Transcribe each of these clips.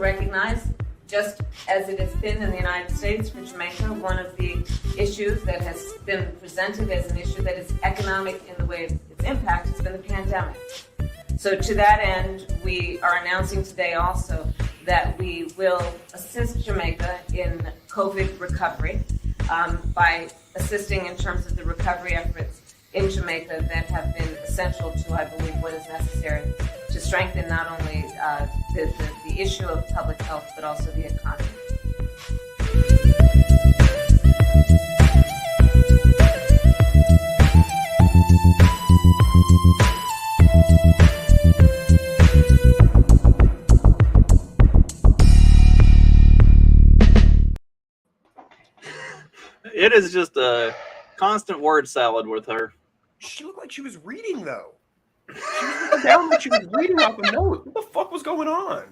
recognize, just as it has been in the United States for Jamaica, one of the issues that has been presented as an issue that is economic in the way its impact has been the pandemic. So to that end, we are announcing today also that we will assist Jamaica in COVID recovery by assisting in terms of the recovery efforts in Jamaica that have been essential to, I believe, what is necessary to strengthen not only the issue of public health, but also the economy. It is just a constant word salad with her. She looked like she was reading, though. She was looking down like she was reading off a note. What the fuck was going on?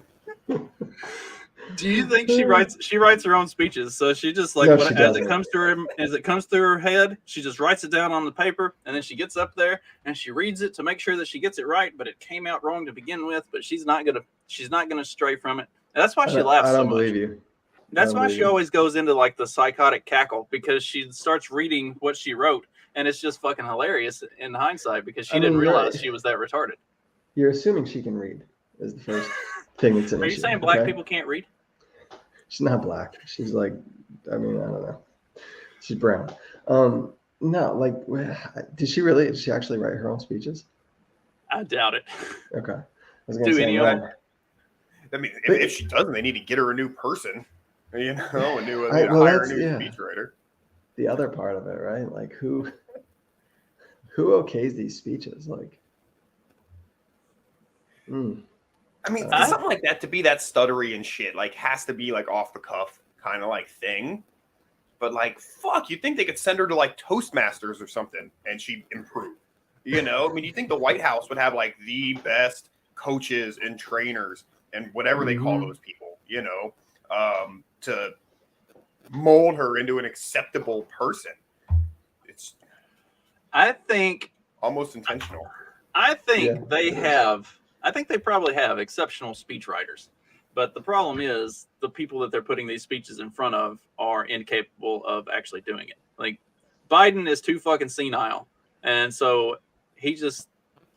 Do you think she writes her own speeches? So she just like No, as it comes through her head, she just writes it down on the paper, and then she gets up there and she reads it to make sure that she gets it right. But it came out wrong to begin with. But she's not gonna stray from it. And that's why she laughs so much. I don't believe you. That's why she always goes into like the psychotic cackle, because she starts reading what she wrote, and it's just fucking hilarious in hindsight because she didn't realize she was that retarded. You're assuming she can read is the first thing that's an Are issue. you saying black people can't read? She's not black. She's like, I don't know. She's brown. No, like, did she actually write her own speeches? I doubt it. Okay. I was gonna say, any of no. I mean, if she doesn't, they need to get her a new person. You know, hire a new speechwriter. The other part of it, right? Like, who okays these speeches? Like, I mean, something like that to be that stuttery and shit, like, has to be like off the cuff kind of like thing. But like, fuck, you'd think they could send her to like Toastmasters or something and she'd improve. You know, I mean, you think the White House would have like the best coaches and trainers and whatever they call those people, you know, to mold her into an acceptable person. It's, I think, almost intentional. I think I think they probably have exceptional speechwriters. But the problem is the people that they're putting these speeches in front of are incapable of actually doing it. Like, Biden is too fucking senile. And so he just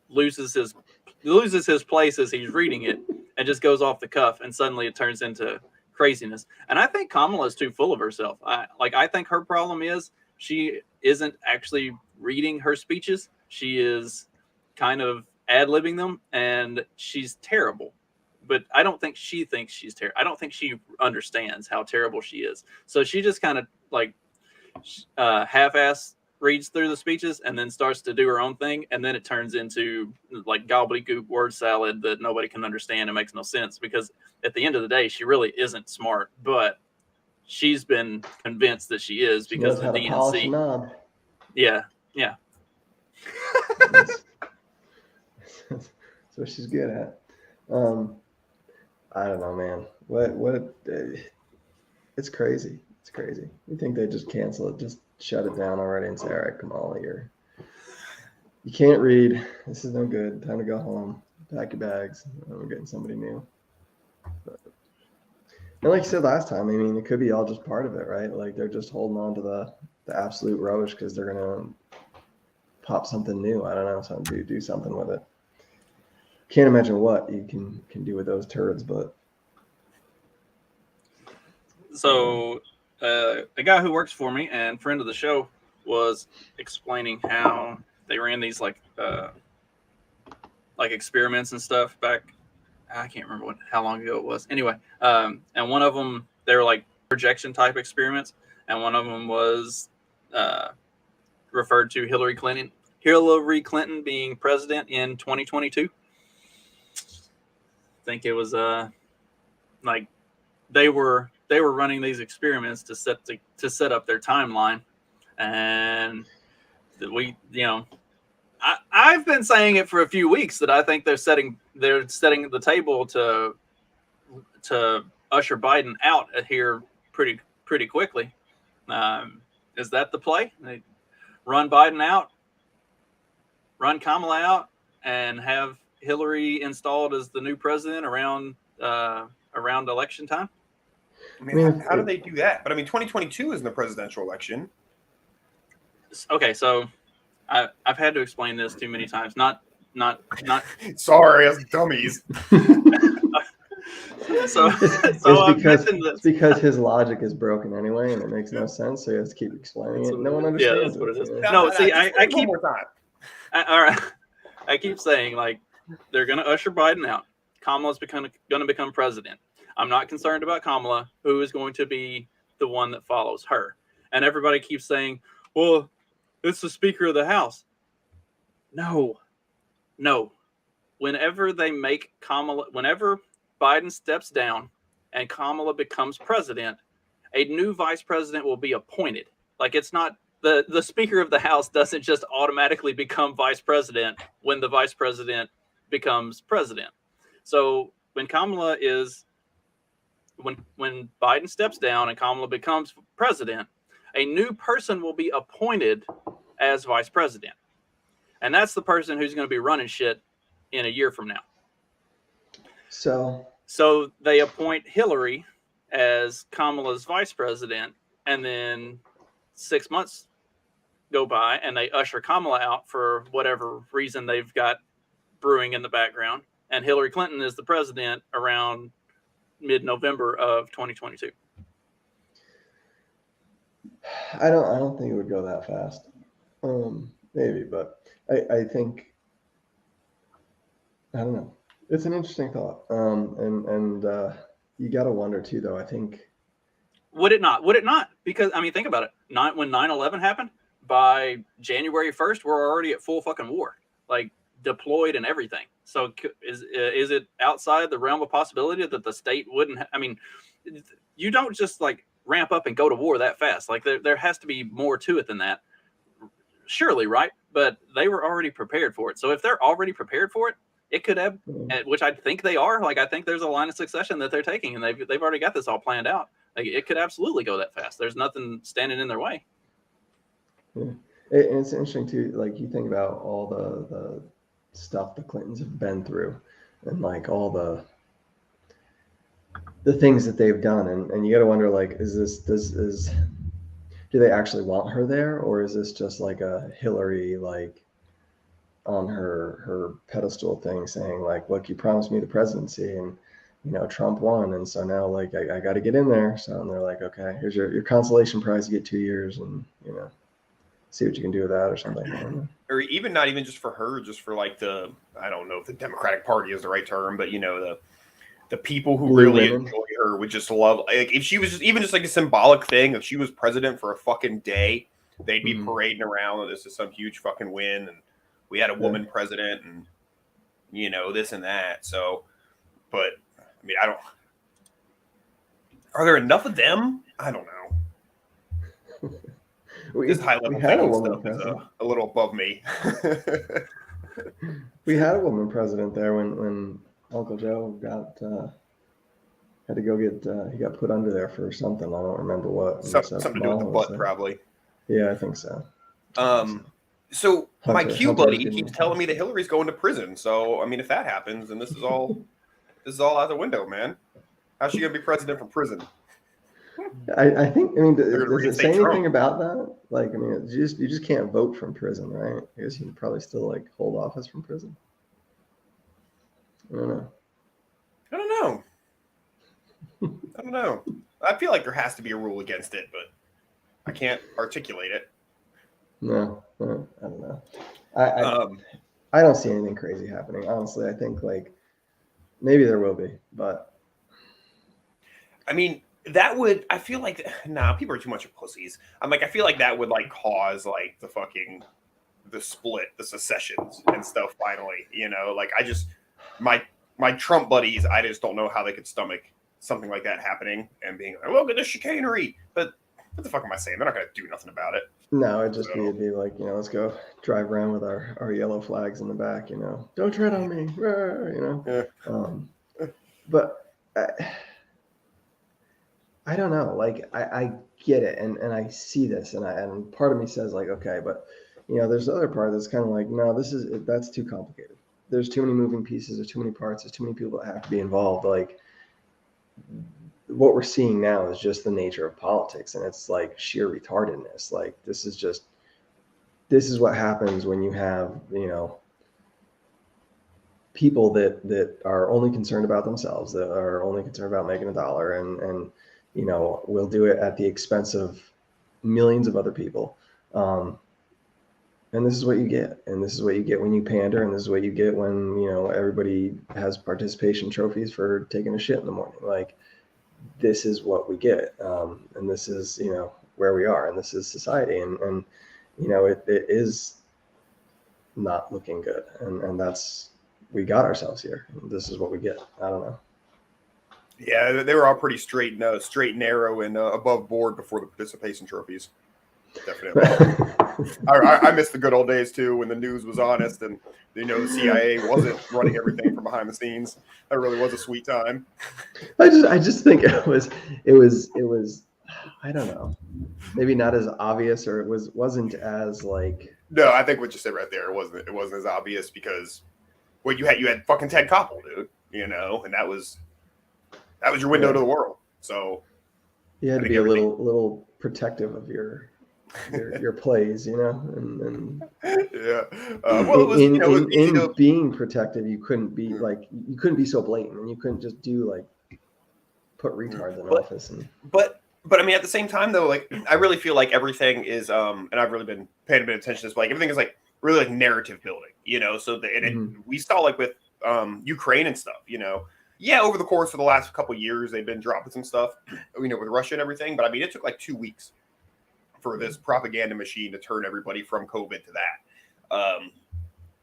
loses his place as he's reading it and just goes off the cuff, and suddenly it turns into craziness. And I think Kamala is too full of herself. I think her problem is she isn't actually reading her speeches. She is kind of ad-libbing them, and she's terrible. But I don't think she thinks she's terrible. I don't think she understands how terrible she is. So she just kind of like half-ass reads through the speeches and then starts to do her own thing, and then it turns into like gobbledygook word salad that nobody can understand and makes no sense, because at the end of the day she really isn't smart, but she's been convinced that she is because of the DNC. Yeah. That's what she's good at. I don't know, man. What it's crazy. It's crazy. You think they just cancel it, just shut it down already and say, all right, Kamala, you can't read. This is no good. Time to go home. Pack your bags. We're getting somebody new. And like you said last time, I mean, it could be all just part of it, right? Like they're just holding on to the absolute rubbish because they're gonna pop something new. I don't know, do something with it. Can't imagine what you can do with those turds, but so a guy who works for me and friend of the show was explaining how they ran these like experiments and stuff back. I can't remember how long ago it was. Anyway, and one of them, they were like projection type experiments, and one of them was referred to Hillary Clinton being president in 2022. I think it was like they were running these experiments to set up their timeline, and I've been saying it for a few weeks that I think they're setting the table to usher Biden out here pretty quickly. Is that the play? They run Biden out, run Kamala out, and have Hillary installed as the new president around around election time. I mean, how do they do that? But I mean, 2022 isn't the presidential election. Okay, so I've had to explain this too many times. Not. Sorry, us dummies. So it's because his logic is broken anyway, and it makes no sense. So he has to keep explaining it. No one understands. Yeah, that's what it is. You know? No, see, I keep one more time. all right. I keep saying like they're going to usher Biden out. Kamala's going to become president. I'm not concerned about Kamala, who is going to be the one that follows her. And everybody keeps saying, "Well, it's the Speaker of the House." No. Whenever Biden steps down and Kamala becomes president, a new vice president will be appointed. Like, it's not the Speaker of the House doesn't just automatically become vice president when the vice president becomes president. So when Biden steps down and Kamala becomes president, a new person will be appointed as vice president. And that's the person who's going to be running shit in a year from now. So they appoint Hillary as Kamala's vice president, and then 6 months go by and they usher Kamala out for whatever reason they've got brewing in the background. And Hillary Clinton is the president around mid-November of 2022. I don't think it would go that fast. Maybe, but I think, I don't know. It's an interesting thought. And you got to wonder too, though. I think. Would it not? Because, I mean, think about it. When 9/11 happened, by January 1st, we're already at full fucking war, like deployed and everything. So is it outside the realm of possibility that the state wouldn't? I mean, you don't just like ramp up and go to war that fast. Like there has to be more to it than that. Surely, right? But they were already prepared for it. So if they're already prepared for it, it could have, which I think they are. Like, I think there's a line of succession that they're taking, and they've already got this all planned out. Like, it could absolutely go that fast. There's nothing standing in their way. Yeah. And it's interesting too. Like, you think about all the stuff the Clintons have been through, and like all the things that they've done, and you got to wonder, like, do they actually want her there, or is this just like a Hillary, like, on her pedestal thing, saying like, look, you promised me the presidency, and Trump won, and so now like I got to get in there. So, and they're like, okay, here's your consolation prize. You get 2 years, and see what you can do with that or something. I don't know. Or even not even just for her, just for like I don't know if the Democratic Party is the right term, but the people who really enjoy her would just love, like, if she was just even just like a symbolic thing, if she was president for a fucking day, they'd be parading around that this is some huge fucking win, and we had a woman president, and this and that. So, but I mean, are there enough of them? I don't know. This high level thinking stuff is a little above me. We had a woman president there when Uncle Joe had to go get he got put under there for something. I don't remember what. Something to do with the butt, probably. Yeah, I think so. So my Q buddy keeps telling me that Hillary's going to prison. So I mean, if that happens, then this is all out the window, man. How's she gonna be president from prison? I think. I mean, does it say anything about that? Like, I mean, you just can't vote from prison, right? I guess you can probably still like hold office from prison. I don't know. I feel like there has to be a rule against it, but I can't articulate it. No, I don't know. I don't see anything crazy happening. Honestly, I think like maybe there will be, but I mean, I feel like, people are too much of pussies. I feel like that would like cause like the split, the secessions and stuff finally, like my Trump buddies, I just don't know how they could stomach something like that happening and being like, look at this chicanery. But what the fuck am I saying? They're not going to do nothing about it. No, it'd just be like, let's go drive around with our yellow flags in the back, don't tread on me, Yeah. But I don't know. Like, I get it. And I see this and part of me says like, okay, but there's the other part that's kind of like, no, that's too complicated. There's too many moving pieces. There's too many parts. There's too many people that have to be involved. Like, what we're seeing now is just the nature of politics, and it's like sheer retardedness. Like this is what happens when you have, you know, people that are only concerned about themselves, that are only concerned about making a dollar, and you know, will do it at the expense of millions of other people. And this is what you get, and this is what you get when you pander, and this is what you get when, you know, everybody has participation trophies for taking a shit in the morning. Like this is what we get, and this is, you know, where we are, and this is society, and you know, it is not looking good, and that's, we got ourselves here. This is what we get. I don't know. Yeah, they were all pretty straight and narrow and above board before the participation trophies. Definitely. I miss the good old days too, when the news was honest and, you know, the CIA wasn't running everything from behind the scenes. That really was a sweet time. I just think it was I don't know, maybe not as obvious, or it wasn't as like. No, I think what you said right there, it wasn't as obvious, because what you had fucking Ted Koppel, dude, you know, and that was your window to the world. So you had to be a little protective of your plays, you know, and yeah. Well, it was, in, you know, in being protective, you couldn't be like, you couldn't be so blatant, and you couldn't just do like put retards in office. And but I mean, at the same time though, like I really feel like everything is and I've really been paying a bit of attention to this, but like everything is like really like narrative building, you know. So we saw like with Ukraine and stuff, you know. Yeah, over the course of the last couple of years, they've been dropping some stuff, you know, with Russia and everything. But I mean, it took like 2 weeks for this propaganda machine to turn everybody from COVID to that.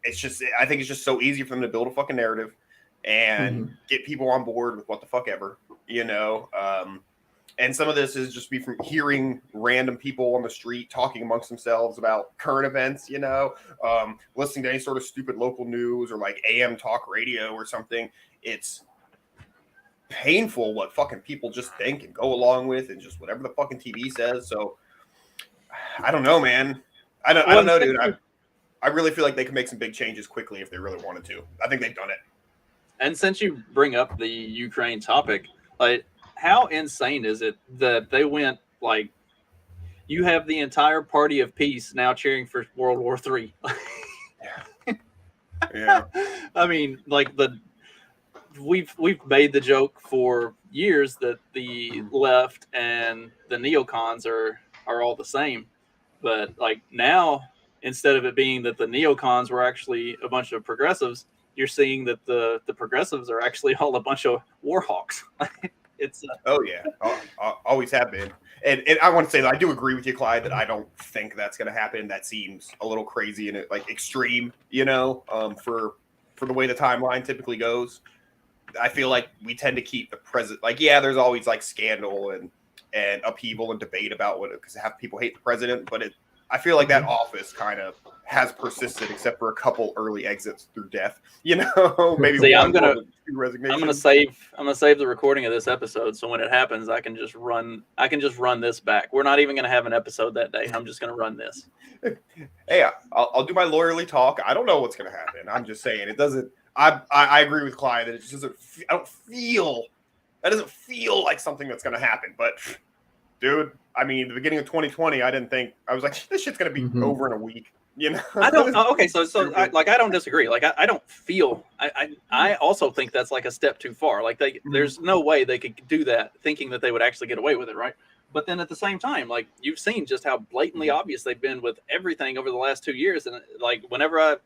It's just, I think it's just so easy for them to build a fucking narrative and get people on board with what the fuck ever, you know. And some of this is just be from hearing random people on the street talking amongst themselves about current events, you know, listening to any sort of stupid local news or like AM talk radio or something. It's painful what fucking people just think and go along with, and just whatever the fucking TV says. So I don't know, man. I don't know, dude. I really feel like they could make some big changes quickly if they really wanted to. I think they've done it. And since you bring up the Ukraine topic, like, how insane is it that they went, like, you have the entire party of peace now cheering for World War III. Yeah. I mean, like, we've made the joke for years that the left and the neocons are all the same. But like now, instead of it being that the neocons were actually a bunch of progressives, you're seeing that the progressives are actually all a bunch of war hawks. It's oh yeah, always have been. And I want to say that I do agree with you, Clyde, that I don't think that's going to happen. That seems a little crazy and like extreme, you know, for the way the timeline typically goes. I feel like we tend to keep the president, like, yeah, there's always like scandal and upheaval and debate about what, because half people hate the president, but I feel like that office kind of has persisted, except for a couple early exits through death. You know, maybe. See, I'm gonna save the recording of this episode, so when it happens, I can just run this back. We're not even gonna have an episode that day. I'm just gonna run this. Hey, I'll do my lawyerly talk. I don't know what's gonna happen. I'm just saying it doesn't. I agree with Clyde that it just doesn't. That doesn't feel like something that's gonna happen. But dude, I mean, the beginning of 2020, I didn't think, I was like, this shit's gonna be over in a week. You know, I don't. Okay, so I don't disagree. Like I don't feel. I also think that's like a step too far. Like there's no way they could do that, thinking that they would actually get away with it, right? But then at the same time, like you've seen just how blatantly obvious they've been with everything over the last 2 years, and like whenever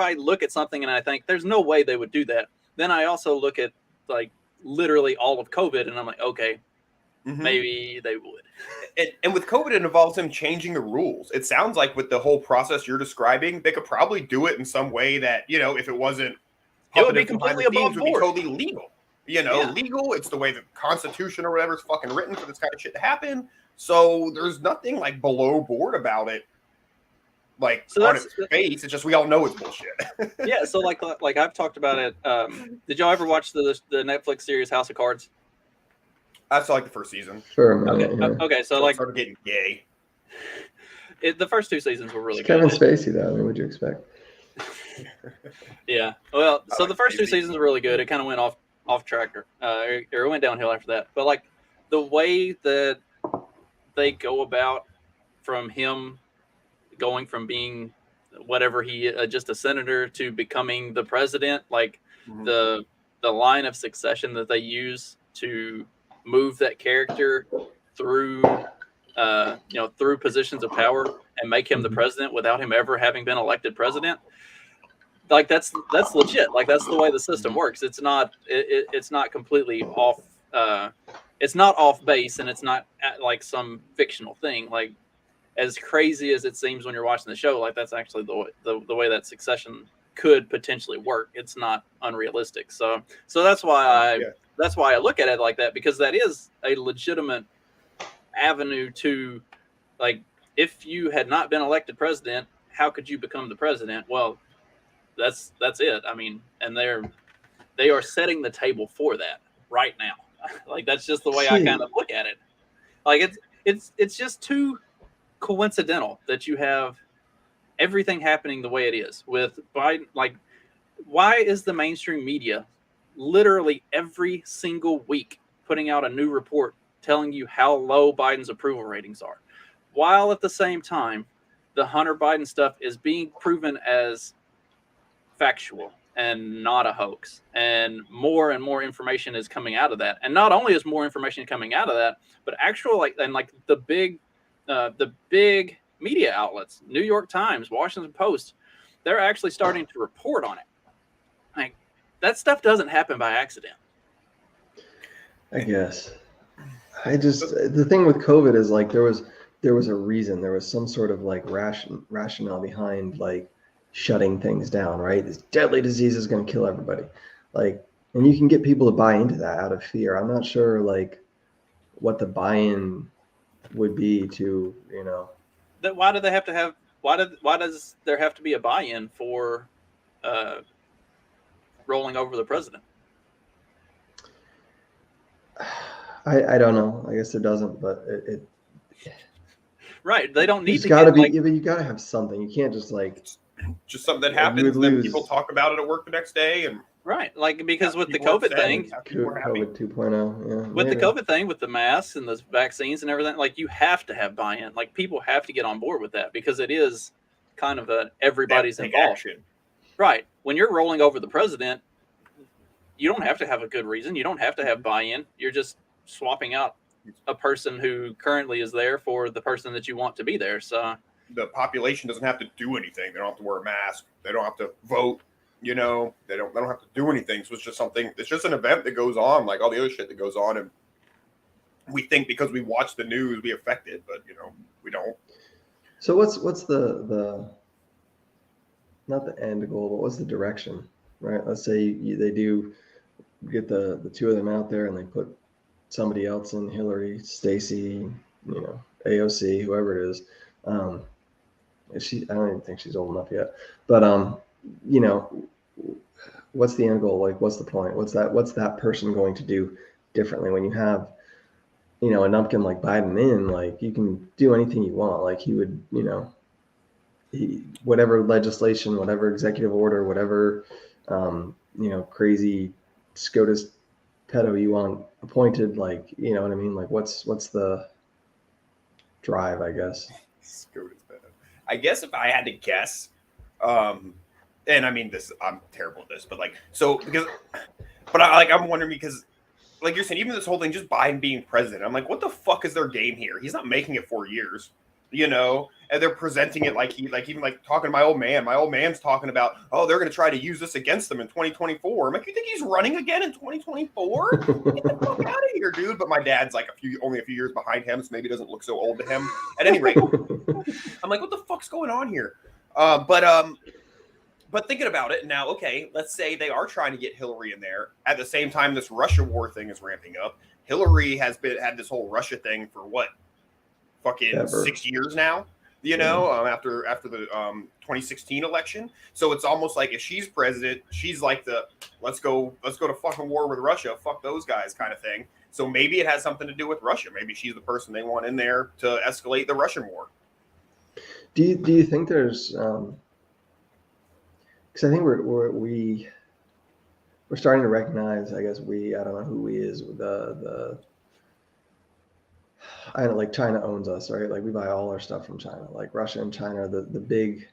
I look at something and I think there's no way they would do that, then I also look at like literally all of COVID, and I'm like, okay, maybe they would. And with COVID, it involves them changing the rules. It sounds like with the whole process you're describing, they could probably do it in some way that, you know, if it wasn't, it would be completely above board. Would be totally legal. You know, legal. It's the way the Constitution or whatever is fucking written for this kind of shit to happen. So there's nothing like below board about it. Like so on its face, it's just we all know it's bullshit. Yeah. So like I've talked about it. Did y'all ever watch the Netflix series House of Cards? I saw like the first season. Sure. Okay. So like, started getting gay. The first 2 seasons were really it's good. Kevin Spacey, though. I mean, what'd you expect? Yeah. Well, so the first 2 seasons were really good. It kind of went off off tracker, or it went downhill after that. But like the way that they go about from him going from being whatever he just a senator to becoming the president, like Mhm. the line of succession that they use to move that character through through positions of power and make him the president without him ever having been elected president, like that's legit. Like that's the way the system works. It's not it's not completely off it's not off base, and it's not like some fictional thing. Like as crazy as it seems when you're watching the show, like that's actually the way that succession could potentially work. It's not unrealistic. So that's why I look at it like that, because that is a legitimate avenue to, like, if you had not been elected president, how could you become the president? Well, that's it. I mean, and they are setting the table for that right now. Like that's just the way I kind of look at it. Like it's just too coincidental that you have everything happening the way it is with Biden. Like, why is the mainstream media literally every single week putting out a new report telling you how low Biden's approval ratings are, while at the same time the Hunter Biden stuff is being proven as factual and not a hoax, and more information is coming out of that? And not only is more information coming out of that, but actual the big media outlets, New York Times, Washington Post, they're actually starting to report on it. Like that stuff doesn't happen by accident. I guess. The thing with COVID is like there was a reason, there was some sort of like rationale behind like shutting things down, right? This deadly disease is going to kill everybody. Like, and you can get people to buy into that out of fear. I'm not sure like what the buy-in would be to, That why does there have to be a buy-in for rolling over the president? I don't know. I guess it doesn't, but it right. They don't need to. Got to be, but you got to have something. You can't just like just something that happens, and then people talk about it at work the next day, and right, like because with the COVID thing, COVID 2.0, with the COVID thing, with the masks and the vaccines and everything, like you have to have buy-in. Like people have to get on board with that, because it is kind of everybody's involved. Action. Right. When you're rolling over the president, you don't have to have a good reason. You don't have to have buy-in. You're just swapping out a person who currently is there for the person that you want to be there. So the population doesn't have to do anything. They don't have to wear a mask. They don't have to vote. They don't have to do anything. So it's just something. It's just an event that goes on, like all the other shit that goes on, and we think because we watch the news we affect it, but we don't. So what's the not the end goal, but what's the direction, right? Let's say they do get the two of them out there and they put somebody else in, Hillary, Stacey, AOC, whoever it is. I don't even think she's old enough yet, but what's the end goal? Like, what's the point? What's that person going to do differently when you have, a numpkin like Biden in? Like, you can do anything you want. Like, he would, whatever legislation, whatever executive order, whatever, crazy SCOTUS pedo you want appointed, like, you know what I mean? Like, what's the drive, I guess? SCOTUS pedo. I guess if I had to guess, and I mean this, I'm terrible at this, but I'm wondering because, like you're saying, even this whole thing, just Biden being president, I'm like, what the fuck is their game here? He's not making it 4 years, and they're presenting it like even talking to my old man. My old man's talking about, oh, they're going to try to use this against them in 2024. I'm like, you think he's running again in 2024? Get the fuck out of here, dude. But my dad's like only a few years behind him, so maybe it doesn't look so old to him. At any rate, I'm like, what the fuck's going on here? But thinking about it now, okay, let's say they are trying to get Hillary in there. At the same time, this Russia war thing is ramping up. Hillary has had this whole Russia thing for what? Fucking 6 years now, after the 2016 election. So it's almost like if she's president, she's like let's go to fucking war with Russia, fuck those guys kind of thing. So maybe it has something to do with Russia. Maybe she's the person they want in there to escalate the Russian war. Do you think there's because I think we're starting to recognize, I guess I don't know who we is, I don't know, like China owns us, right? Like we buy all our stuff from China. Like Russia and China, the big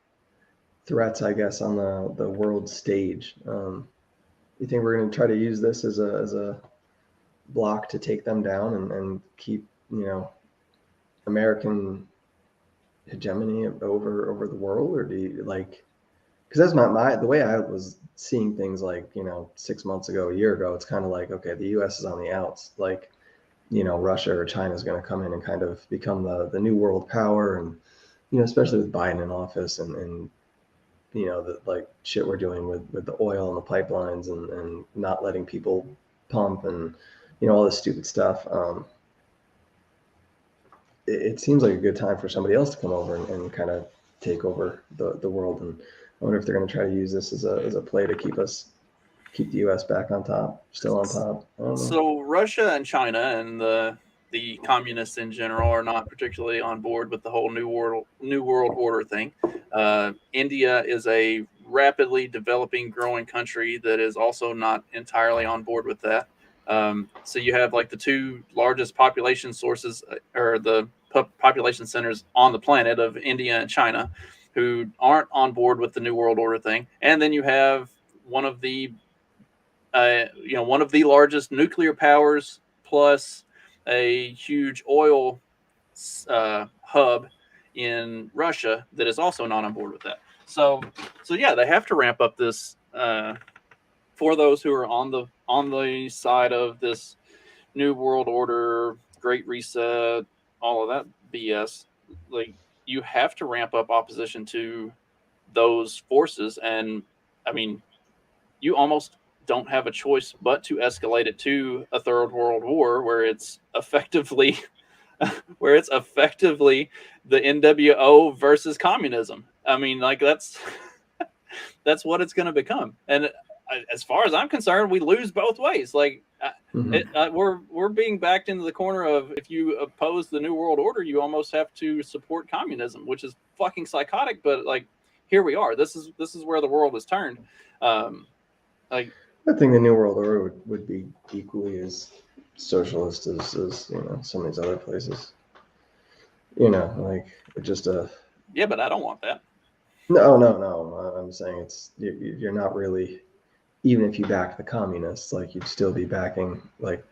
threats, I guess, on the world stage. You think we're going to try to use this as a block to take them down and keep, American hegemony over the world? Or do you like, because that's the way I was seeing things, like, 6 months ago, a year ago, it's kind of like, okay, the US is on the outs, like, Russia or China is going to come in and kind of become the new world power. And, especially with Biden in office and the like shit we're doing with the oil and the pipelines and not letting people pump and, all this stupid stuff. It seems like a good time for somebody else to come over and kind of take over the world. And I wonder if they're going to try to use this as a play to keep the U.S. back on top, still on top. I don't know. So Russia and China and the communists in general are not particularly on board with the whole new world order thing. India is a rapidly developing, growing country that is also not entirely on board with that. So you have like the two largest population sources, or the population centers on the planet, of India and China, who aren't on board with the new world order thing. And then you have one of the largest nuclear powers plus a huge oil hub in Russia that is also not on board with that. So yeah, they have to ramp up this for those who are on the side of this new world order, Great Reset, all of that BS. Like, you have to ramp up opposition to those forces, and I mean, you almost don't have a choice but to escalate it to a third world war where it's effectively the NWO versus communism. I mean, like, that's what it's going to become. And as far as I'm concerned, we lose both ways. Like, we're being backed into the corner of, if you oppose the new world order, you almost have to support communism, which is fucking psychotic. But like, here we are. This is where the world has turned. Like, I think the new world order would be equally as socialist as some of these other places. Like, just yeah, but I don't want that. No. I'm saying you're not really, even if you back the communists, like, you'd still be backing, like,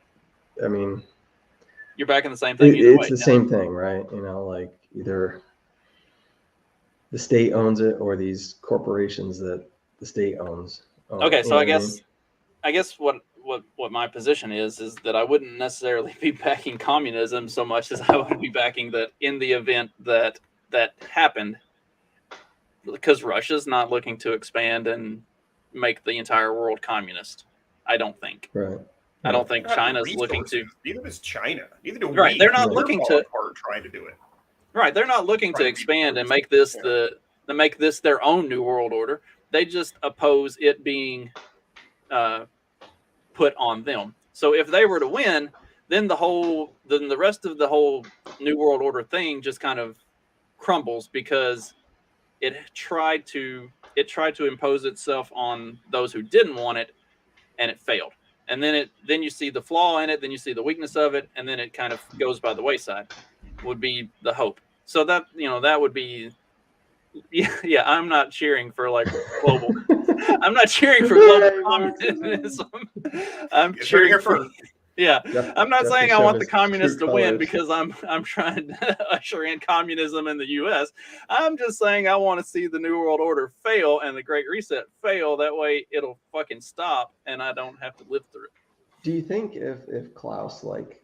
I mean, you're backing the same thing. It's the same thing, right? Like, either the state owns it or these corporations that the state owns. Okay, so I guess what my position is that I wouldn't necessarily be backing communism so much as I would be backing that in the event that happened, because Russia's not looking to expand and make the entire world communist. I don't think. Right. I don't think China's looking to. Neither is China. Neither do we. Right. They're not looking to. Trying to do it. Right. They're not looking to expand and make this make this their own new world order. They just oppose it being put on them. So if they were to win, then the rest of the whole new world order thing just kind of crumbles, because it tried to impose itself on those who didn't want it, and it failed. And then you see the flaw in it, then you see the weakness of it, and then it kind of goes by the wayside. Would be the hope. So that that would be. Yeah, I'm not cheering for like global. I'm not cheering for global communism. I'm cheering for. Yeah, I'm not saying I want the communists to win because I'm trying to usher in communism in the U.S. I'm just saying I want to see the New World Order fail and the Great Reset fail. That way it'll fucking stop and I don't have to live through it. Do you think if Klaus like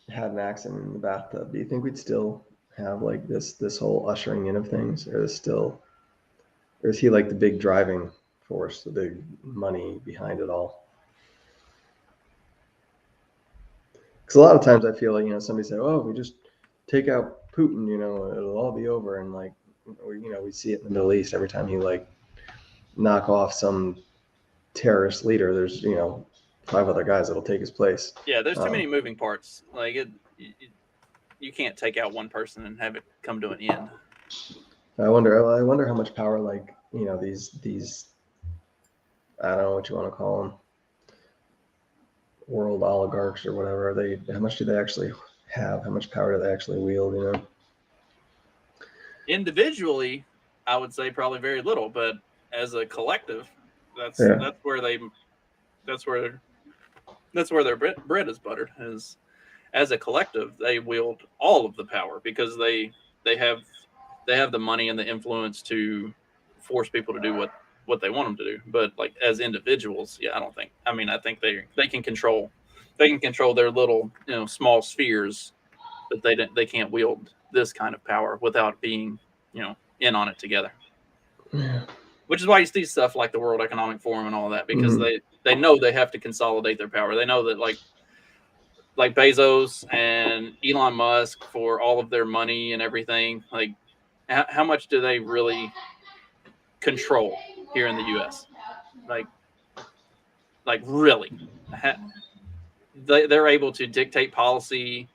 had an accident in the bathtub, do you think we'd still have like this whole ushering in of things, or is he like the big driving force, the big money behind it all? Because a lot of times I feel like, somebody say, oh, we just take out Putin, it'll all be over. And like, we see it in the Middle East every time you like knock off some terrorist leader, there's 5 other guys that'll take his place. Yeah, there's too many moving parts. Like, you can't take out one person and have it come to an end. I wonder how much power, like, these I don't know what you want to call them, world oligarchs or whatever. How much do they actually have? How much power do they actually wield? You know. Individually, I would say probably very little, but as a collective, that's where their bread is buttered. Is as a collective, they wield all of the power because they have the money and the influence to force people to do what they want them to do. But like as individuals, yeah, I don't think. I mean, I think they can control their little small spheres, but they can't wield this kind of power without being in on it together. Yeah. Which is why you see stuff like the World Economic Forum and all that, because they know they have to consolidate their power. They know that like Bezos and Elon Musk, for all of their money and everything, like how much do they really control here in the U.S.? Like really, they're able to dictate policy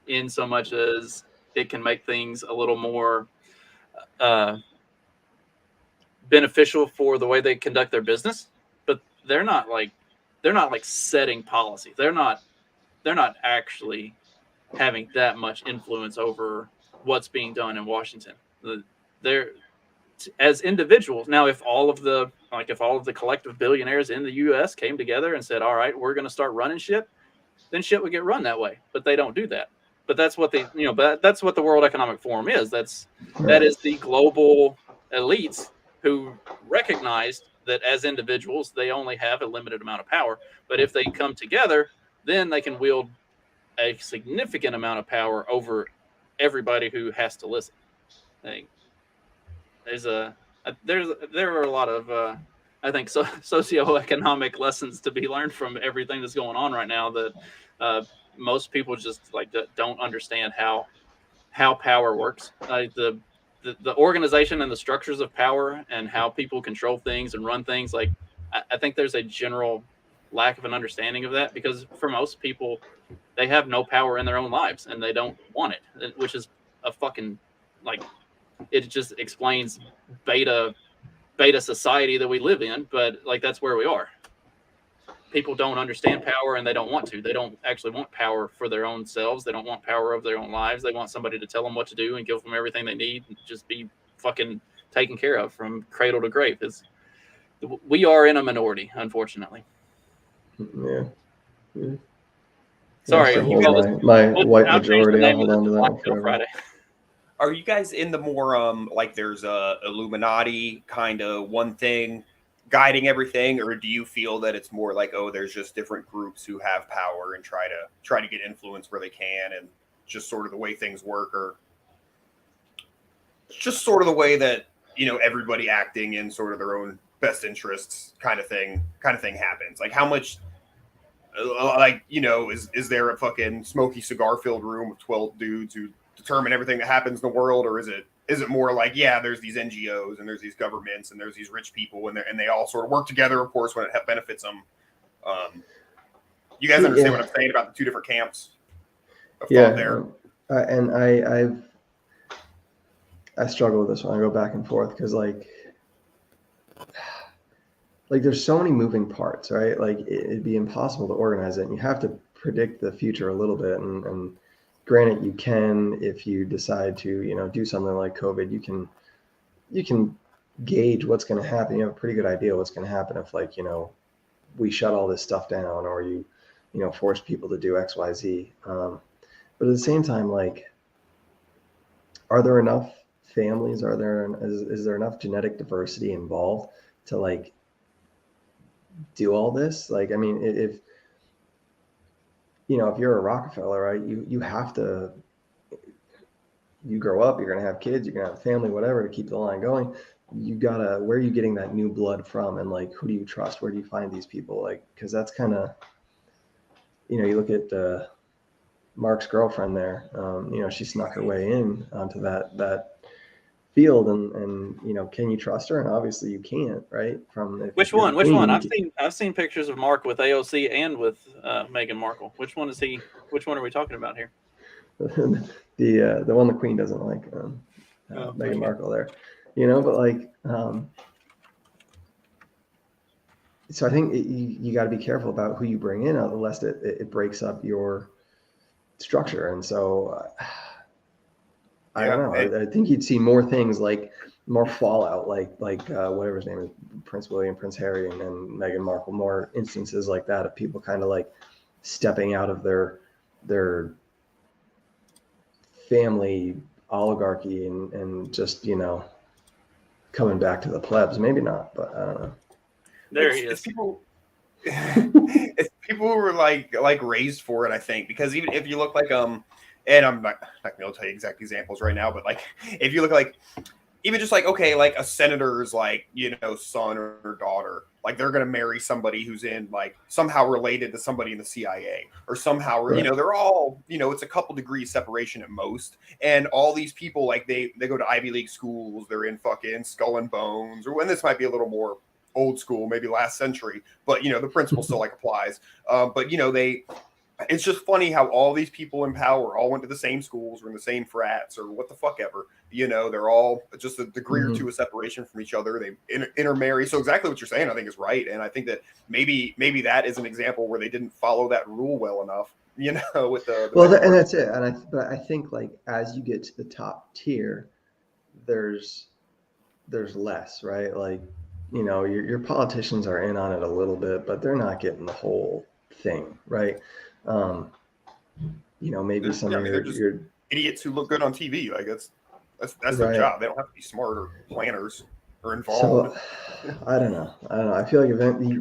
in so much as it can make things a little more beneficial for the way they conduct their business, but they're not like setting policy. They're not actually having that much influence over what's being done in Washington. They're as individuals. Now, if all of the collective billionaires in the U.S. came together and said, all right, we're going to start running shit, then shit would get run that way. But they don't do that. But that's what that's what the World Economic Forum is. That is the global elites who recognized that as individuals, they only have a limited amount of power. But if they come together, then they can wield a significant amount of power over everybody who has to listen. There are a lot of I think socioeconomic lessons to be learned from everything that's going on right now that most people just don't understand how power works. The organization and the structures of power and how people control things and run things. Like I think there's a general lack of an understanding of that, because for most people, they have no power in their own lives and they don't want it, which is a fucking it just explains beta society that we live in. But that's where we are. People don't understand power and they don't want to. They don't actually want power for their own selves. They don't want power over their own lives. They want somebody to tell them what to do and give them everything they need and just be fucking taken care of from cradle to grave. We are in a minority, unfortunately. Yeah. Sorry, my white majority. I'll hold on to that one forever. Friday. Are you guys in the more there's a Illuminati kind of one thing guiding everything, or do you feel that it's more like, oh, there's just different groups who have power and try to get influence where they can, and just sort of the way things work, or just sort of the way that everybody acting in sort of their own best interests kind of thing happens? Like how much is there a fucking smoky cigar filled room with 12 dudes who determine everything that happens in the world, or is it more like, yeah, there's these NGOs and there's these governments and there's these rich people and they all sort of work together, of course, when it benefits them? You guys understand what I'm saying about the two different camps of thought there? And I struggle with this one. I go back and forth because there's so many moving parts, right? Like it'd be impossible to organize it, and you have to predict the future a little bit. And granted, you can, if you decide to, do something like COVID, you can gauge what's going to happen. You have a pretty good idea what's going to happen if we shut all this stuff down, or you force people to do X, Y, Z. But at the same time, are there enough families? Is there enough genetic diversity involved to do all this? If you're a Rockefeller, right, you have to, you grow up, you're going to have kids, you're going to have a family, whatever, to keep the line going. Where are you getting that new blood from? And who do you trust? Where do you find these people? Because that's kind of, you look at Mark's girlfriend there, she snuck her way in onto that field, and can you trust her? And obviously you can't, right? Which one? I've seen pictures of Mark with AOC and with Meghan Markle. Which one is he? Which one are we talking about here? The one the Queen doesn't like, Meghan Markle there, but so I think you got to be careful about who you bring in, lest it breaks up your structure. And so I don't know. I think you'd see more things like more fallout, like whatever his name is, Prince William, Prince Harry, and Meghan Markle. More instances like that of people kind of like stepping out of their family oligarchy and just coming back to the plebs. Maybe not, but I don't know. There he is. It's people. It's people who were like raised for it, I think, because even if you look like and I'm not going to tell you exact examples right now, but like if you look like even just like okay, like a senator's like son or daughter, like they're going to marry somebody who's in like somehow related to somebody in the CIA or somehow Right. they're all it's a couple degrees separation at most, and all these people like they go to Ivy League schools, they're in fucking Skull and Bones, or when this might be a little more old school, maybe last century, but the principle still like applies. But it's just funny how all these people in power all went to the same schools or in the same frats or what the fuck ever. They're all just a degree or two of separation from each other. They intermarry. So exactly what you're saying, I think, is right. And I think that maybe that is an example where they didn't follow that rule well enough. With the and that's it. But I think like as you get to the top tier, there's less, right? Like your politicians are in on it a little bit, but they're not getting the whole thing, right? Maybe some of your idiots who look good on TV. Like that's right. their job. They don't have to be smart or planners or involved. So I don't know. I feel like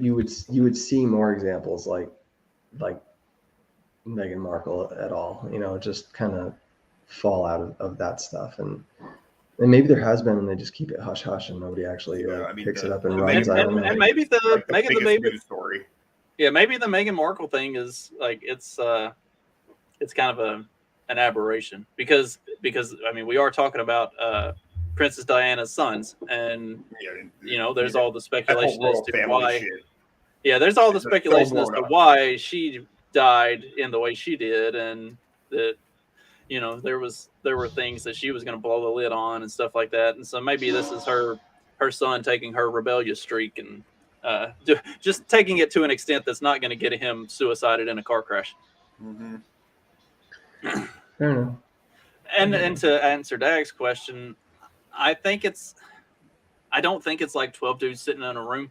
you would see more examples like Meghan Markle at all. Just kind of fall out of that stuff, and maybe there has been, and they just keep it hush hush, and nobody actually picks it up and runs. And maybe the Meghan story. Yeah, maybe the Meghan Markle thing is like it's kind of an aberration because I mean we are talking about Princess Diana's sons, and there's all the speculation as to why. Shit. Yeah, there's all the speculation as to why she died in the way she did, and that there were things that she was going to blow the lid on and stuff like that, and so maybe this is her son taking her rebellious streak and just taking it to an extent that's not going to get him suicided in a car crash. Mm-hmm. Fair enough. And to answer Dag's question, I don't think it's like 12 dudes sitting in a room,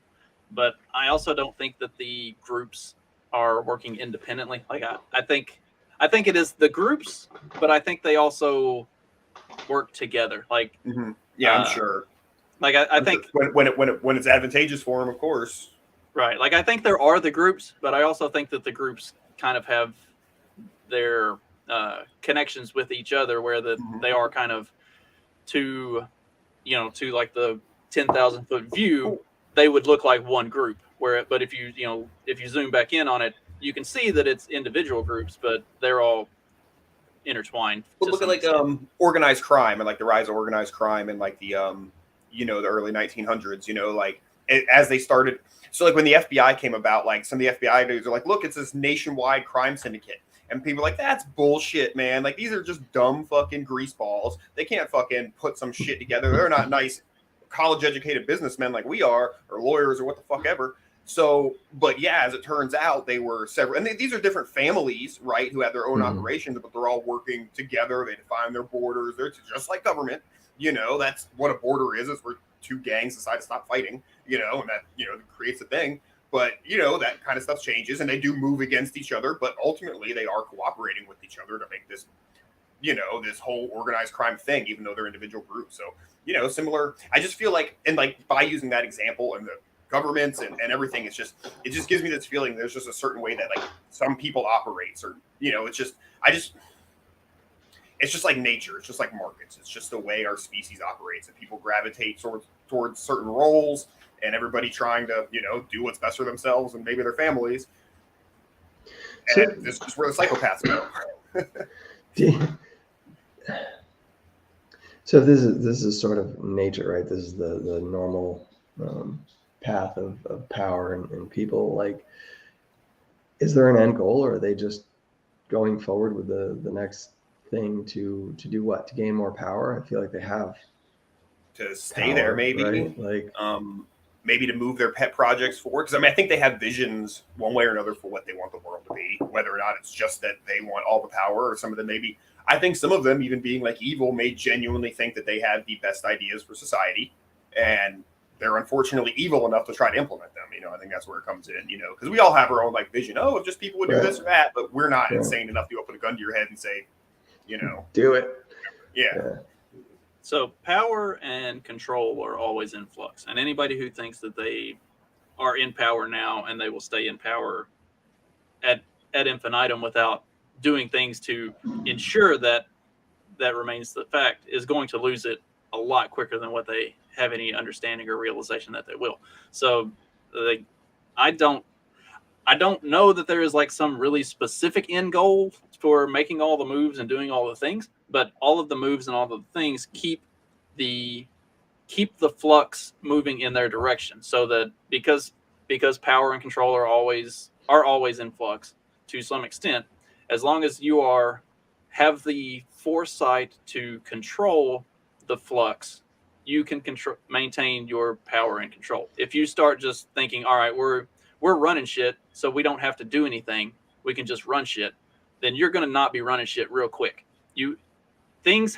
but I also don't think that the groups are working independently. Like I think it is the groups, but I think they also work together. Like I'm sure. Like I think when it's advantageous for them, of course. Right. Like I think there are the groups, but I also think that the groups kind of have their connections with each other, where they are kind of to like the 10,000 foot view, they would look like one group. But if you zoom back in on it, you can see that it's individual groups, but they're all intertwined. Well, look at like organized crime and like the rise of organized crime and like the the early 1900s, like as they started. So like when the FBI came about, like some of the FBI dudes are like, look, it's this nationwide crime syndicate. And people are like, that's bullshit, man. Like these are just dumb fucking greaseballs. They can't fucking put some shit together. They're not nice college educated businessmen like we are, or lawyers or what the fuck ever. So, but yeah, as it turns out, they were several, and these are different families, right, who have their own operations, but they're all working together. They define their borders. They're just like government. That's what a border is where two gangs decide to stop fighting, and that, creates a thing. But, that kind of stuff changes and they do move against each other. But ultimately, they are cooperating with each other to make this, this whole organized crime thing, even though they're individual groups. So, similar. I just feel like, and like by using that example and the governments and everything, it just gives me this feeling there's just a certain way that like some people operates, or, it's just like nature. It's just like markets. It's just the way our species operates, and people gravitate towards certain roles, and everybody trying to, do what's best for themselves and maybe their families. And this is where the psychopaths go. So this is sort of nature, right? This is the normal path of power and people. Like, is there an end goal, or are they just going forward with the next thing to do what? To gain more power? I feel like they have to stay power, there, maybe. Right? Like, maybe to move their pet projects forward. Because I mean, I think they have visions one way or another for what they want the world to be, whether or not it's just that they want all the power, or some of them maybe. I think some of them, even being like evil, may genuinely think that they have the best ideas for society, and they're unfortunately evil enough to try to implement them. You know, I think that's where it comes in. You know, because we all have our own like vision. Oh, if just people would do this or that, but we're not insane enough to open a gun to your head and say, you know, do it. Yeah. So power and control are always in flux, and anybody who thinks that they are in power now and they will stay in power ad infinitum without doing things to ensure that that remains the fact is going to lose it a lot quicker than what they have any understanding or realization that they will. So I don't know that there is like some really specific end goal for making all the moves and doing all the things, but all of the moves and all of the things keep the flux moving in their direction, so that because power and control are always in flux to some extent, as long as you have the foresight to control the flux, you can maintain your power and control. If you start just thinking, all right, we're running shit, so we don't have to do anything, we can just run shit, then you're going to not be running shit real quick. Things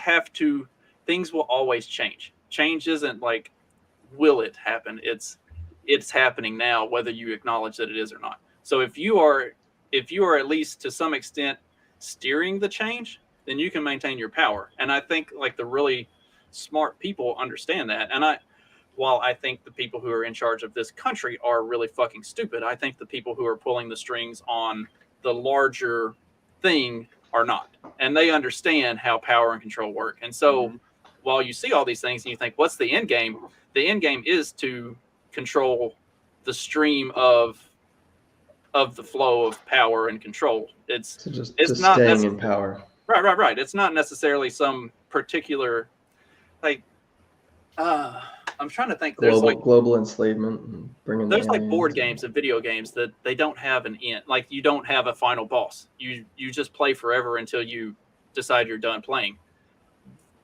will always change. Change isn't like, will it happen? It's happening now, whether you acknowledge that it is or not. So if you are at least to some extent steering the change, then you can maintain your power. And I think like the really smart people understand that. And while I think the people who are in charge of this country are really fucking stupid, I think the people who are pulling the strings on the larger thing are not. And they understand how power and control work. And so while you see all these things and you think, what's the end game? The end game is to control the stream of the flow of power and control. It's not staying in power. Right. It's not necessarily some particular, like, I'm trying to think. Global enslavement and bringing. There's like board games and video games that they don't have an end. Like you don't have a final boss. You just play forever until you decide you're done playing.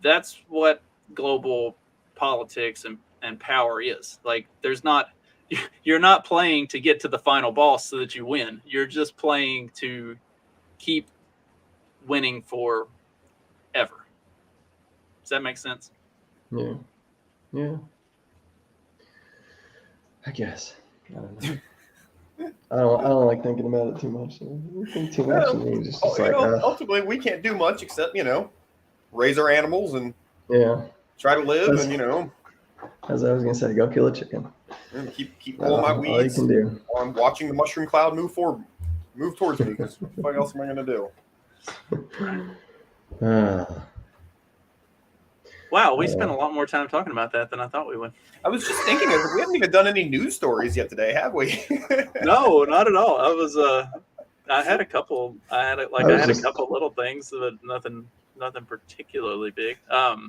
That's what global politics and power is. Like you're not playing to get to the final boss so that you win. You're just playing to keep winning forever. Does that make sense? Yeah. I guess. I don't know. I don't like thinking about it too much. I think too much of me just like ultimately we can't do much except, raise our animals and try to live and as I was gonna say, go kill a chicken. And keep pulling my weeds. All you can do. I'm watching the mushroom cloud move towards me, because what else am I gonna do? Wow, we spent a lot more time talking about that than I thought we would. I was just thinking, we haven't even done any news stories yet today, have we? No, not at all. I had a couple little things, but nothing particularly big. I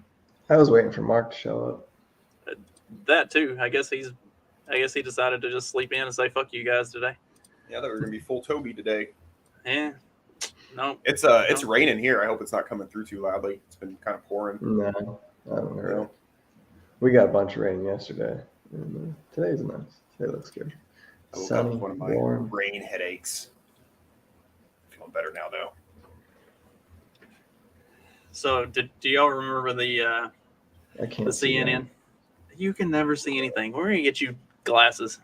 was waiting for Mark to show up. That too. I guess he decided to just sleep in and say fuck you guys today. Yeah, that we're gonna be full Toby today. Yeah. No. It's raining here. I hope it's not coming through too loudly. It's been kind of pouring. No, I don't know. We got a bunch of rain yesterday. Today's nice. Today looks good. Sunny, one of my warm. rain headaches. Feeling better now though. So do y'all remember the I can't CNN? You can never see anything. We're gonna get you glasses.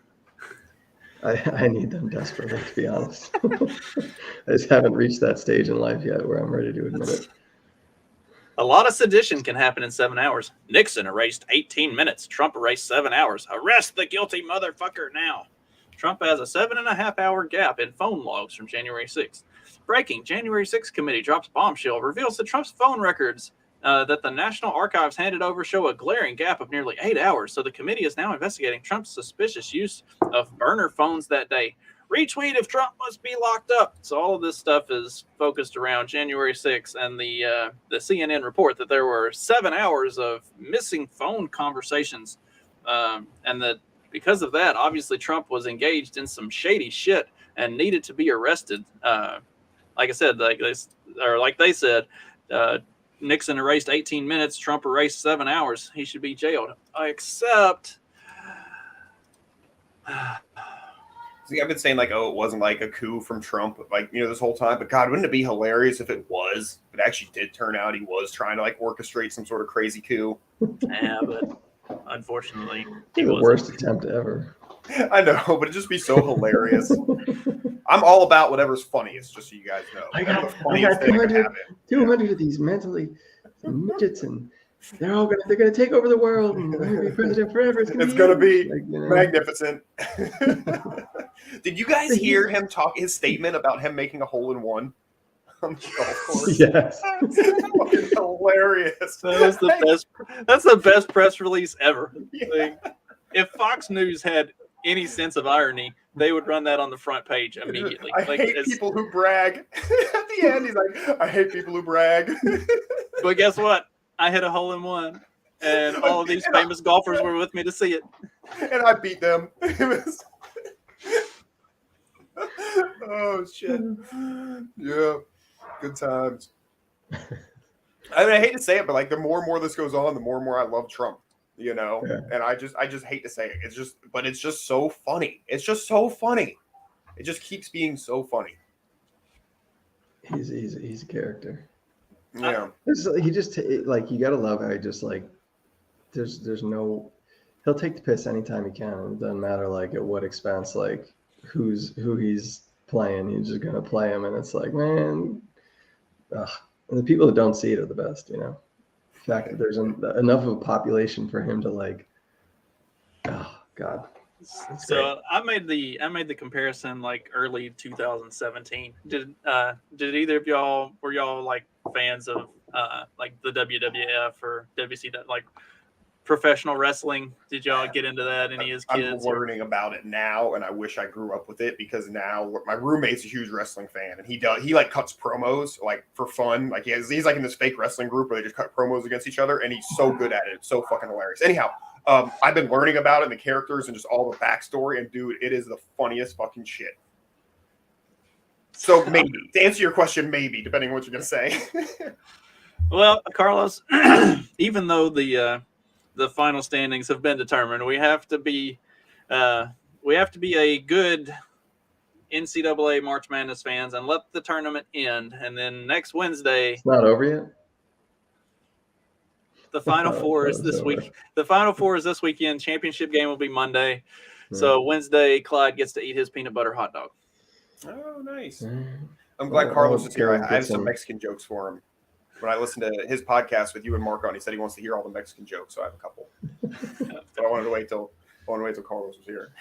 I need them desperately, to be honest. I just haven't reached that stage in life yet where I'm ready to admit it. A lot of sedition can happen in 7 hours. Nixon erased 18 minutes. Trump erased 7 hours. Arrest the guilty motherfucker now. Trump has a 7.5-hour gap in phone logs from January 6th. Breaking, January 6th committee drops bombshell, reveals that Trump's phone records that the National Archives handed over show a glaring gap of nearly 8 hours. So the committee is now investigating Trump's suspicious use of burner phones that day. Retweet if Trump must be locked up. So all of this stuff is focused around January 6th and the CNN report that there were 7 hours of missing phone conversations. And that because of that, obviously Trump was engaged in some shady shit and needed to be arrested. Like I said, like they said, Nixon erased 18 minutes. Trump erased 7 hours. He should be jailed. Except See, I've been saying like, oh, it wasn't like a coup from Trump, like, you know, this whole time. But God, wouldn't it be hilarious if it was? It actually did turn out he was trying to like orchestrate some sort of crazy coup. Yeah, but unfortunately, he The wasn't. worst attempt ever. I know, but it'd just be so hilarious. I'm all about whatever's funniest, just so you guys know. I Whatever got- the funniest I got thing that 200 happened. 200 of these mentally midgets, and they're gonna take over the world, and they're gonna be president forever. It's gonna be huge. Like, you know. Magnificent. Did you guys hear him talk his statement about him making a hole in one on the golf course? Yes. It's fucking hilarious. That's the best. That's the best press release ever. Yeah. Like, if Fox News had any sense of irony, they would run that on the front page immediately. I Like, hate it's- people who brag. At the end, he's like, I hate people who brag. But guess what? I hit a hole in one, and all of these famous golfers were with me to see it. And I beat them. It was... Oh, shit. Yeah. Good times. I mean, I hate to say it, but like the more and more this goes on, the more and more I love Trump, you know? Yeah. And I just hate to say it. It's just so funny. It's just so funny. It just keeps being so funny. He's a character. Yeah. He just like, you gotta love how he just like there's no, he'll take the piss anytime he can. It doesn't matter like at what expense, like who he's playing. He's just gonna play him, and it's like, man, and the people that don't see it are the best, you know. The fact that there's enough of a population for him to like, oh God. That's So I made the comparison like early 2017. Did either of y'all were y'all like fans of like the WWF or WC, that like professional wrestling? Did y'all get into that? Any as I'm kids? or- learning about it now, and I wish I grew up with it, because now my roommate's a huge wrestling fan, and he like cuts promos like for fun. Like he's like in this fake wrestling group where they just cut promos against each other, and he's so good at it. It's so fucking hilarious. Anyhow, I've been learning about it and the characters and just all the backstory, and dude, it is the funniest fucking shit. So maybe, to answer your question, maybe, depending on what you're gonna say. Well, Carlos, even though the final standings have been determined, we have to be a good NCAA March Madness fans and let the tournament end, and then next Wednesday It's not over yet. the Final Four is It's this over. week. The Final Four is this weekend. Championship game will be Monday. So Wednesday, Clyde gets to eat his peanut butter hot dog. Oh, nice. Mm. I'm glad Well, Carlos is here. go I get have some some- Mexican jokes for him. When I listened to his podcast with you and Marco, and he said he wants to hear all the Mexican jokes, so I have a couple. But I wanted to wait till Carlos was here.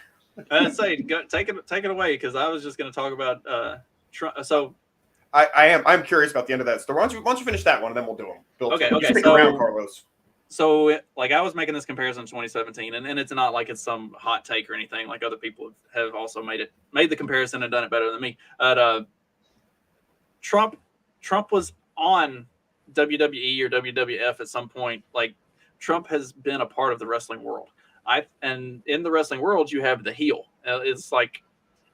I'd say take it away, because I was just going to talk about Trump. So I'm curious about the end of that. So why don't you finish that one, and then we'll do them. Bill, Okay, Stick so- around, Carlos. like I was making this comparison in 2017, and it's not like it's some hot take or anything. Like other people have also made the comparison and done it better than me. But Trump was on WWE or WWF at some point. Like Trump has been a part of the wrestling world. And in the wrestling world, you have the heel. It's like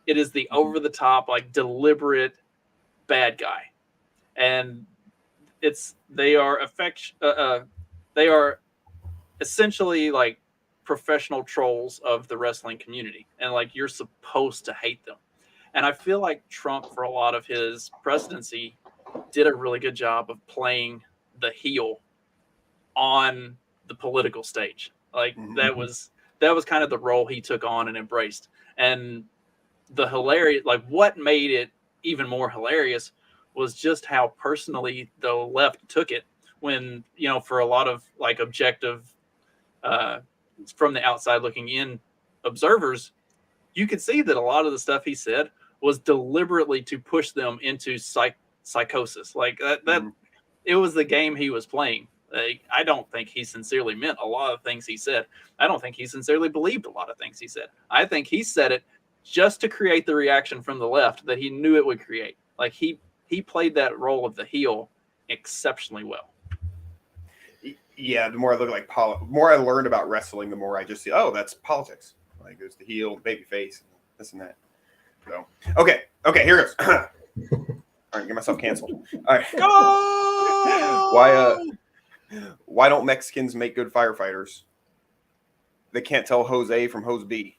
it is the over the top, like deliberate bad guy, and they are essentially like professional trolls of the wrestling community, and like you're supposed to hate them. And I feel like Trump, for a lot of his presidency, did a really good job of playing the heel on the political stage. Like that was kind of the role he took on and embraced. And the hilarious, like what made it even more hilarious was just how personally the left took it, when, you know, for a lot of like objective from the outside looking in observers, you could see that a lot of the stuff he said was deliberately to push them into psychosis. Like that it was the game he was playing. Like, I don't think he sincerely meant a lot of things he said. I don't think he sincerely believed a lot of things he said. I think he said it just to create the reaction from the left that he knew it would create. Like he played that role of the heel exceptionally well. Yeah, the more I look like more I learned about wrestling, the more I just see, oh, that's politics. Like there's the heel, the baby face, this and that. So okay, here goes. All right, get myself canceled. All right. Go! Why don't Mexicans make good firefighters? They can't tell Jose from Hose B.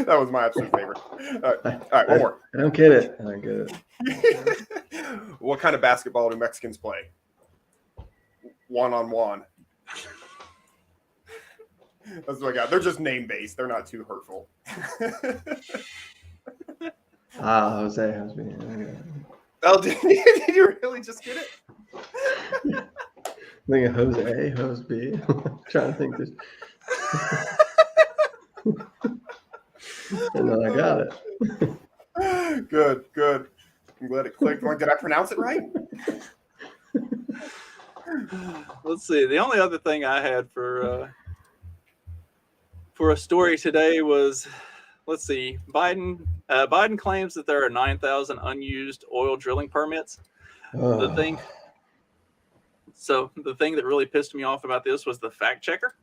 That was my absolute favorite. All right, one more. I don't get it. I don't get it. What kind of basketball do Mexicans play? One-on-one. That's what I got. They're just name-based. They're not too hurtful. Jose Hosby. Okay. Oh, did you really just get it? I'm thinking Jose Hosby. Trying to think this. And then I got it. Good. I'm glad it clicked. Did I pronounce it right? Let's see. The only other thing I had for a story today was, let's see, Biden claims that there are 9,000 unused oil drilling permits. The thing that really pissed me off about this was the fact checker,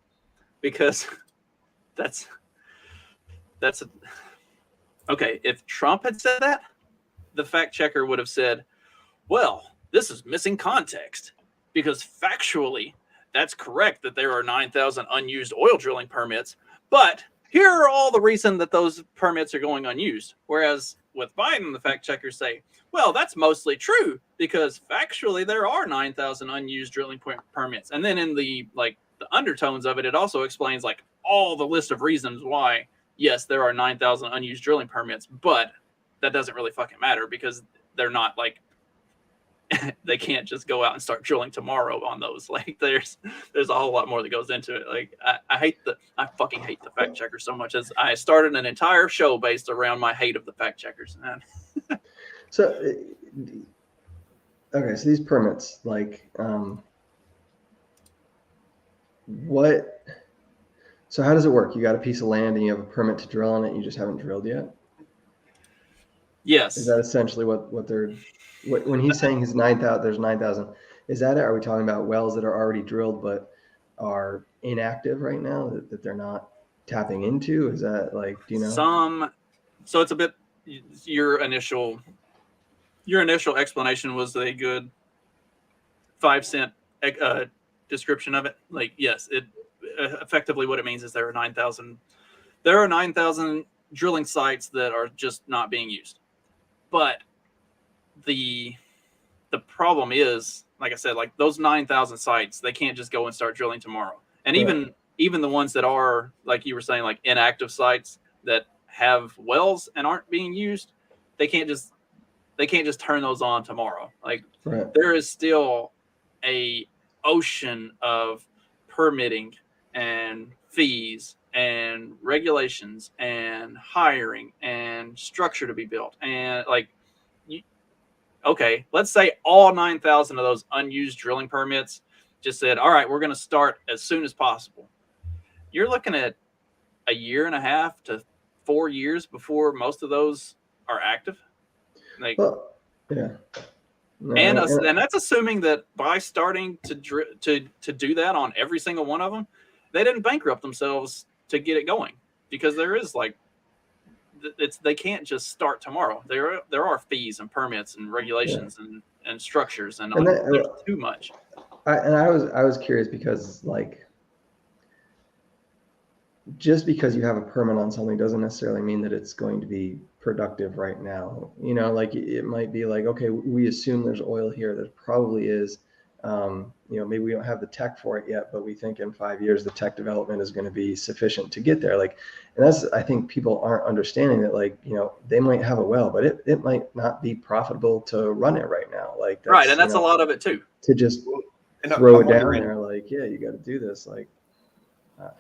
because okay. If Trump had said that, the fact checker would have said, well, this is missing context, because factually that's correct that there are 9,000 unused oil drilling permits, but here are all the reason that those permits are going unused. Whereas with Biden, the fact checkers say, well, that's mostly true, because factually there are 9,000 unused drilling permits. And then in the undertones of it, it also explains like all the list of reasons why, yes, there are 9,000 unused drilling permits, but that doesn't really fucking matter, because they're not like, they can't just go out and start drilling tomorrow on those. Like there's a whole lot more that goes into it. Like I fucking hate the fact checkers so much. As I started an entire show based around my hate of the fact checkers. So, okay, so these permits, like, so how does it work? You got a piece of land and you have a permit to drill on it, and you just haven't drilled yet? Yes. Is that essentially what they're, when he's saying his 9,000, there's 9,000, is that it? Are we talking about wells that are already drilled but are inactive right now that they're not tapping into? Is that like, do you know? So it's a bit, your initial explanation was a good 5-cent description of it. Like, yes, it effectively what it means is there are 9,000 drilling sites that are just not being used. But the problem is, like I said, like those 9,000 sites, they can't just go and start drilling tomorrow. And even the ones that are, like you were saying, like inactive sites that have wells and aren't being used, they can't just turn those on tomorrow. Like there is still a ocean of permitting and fees and regulations and hiring and structure to be built. And like, okay, let's say all 9,000 of those unused drilling permits just said, all right, we're going to start as soon as possible. You're looking at 1.5 to 4 years before most of those are active. Like, well, yeah. No, and that's assuming that by starting to do that on every single one of them, they didn't bankrupt themselves to get it going, because there is like, they can't just start tomorrow. There are fees and permits and regulations and structures, and there's too much. I was curious because, like, just because you have a permit on something doesn't necessarily mean that it's going to be productive right now. You know, like it might be like, okay, we assume there's oil here. There probably is. You know, maybe we don't have the tech for it yet, but we think in 5 years the tech development is going to be sufficient to get there. Like, and that's, I think people aren't understanding that, like, you know, they might have a well, but it might not be profitable to run it right now. Like, right, and that's a lot of it too. To just throw it down there, like, yeah, you got to do this. Like,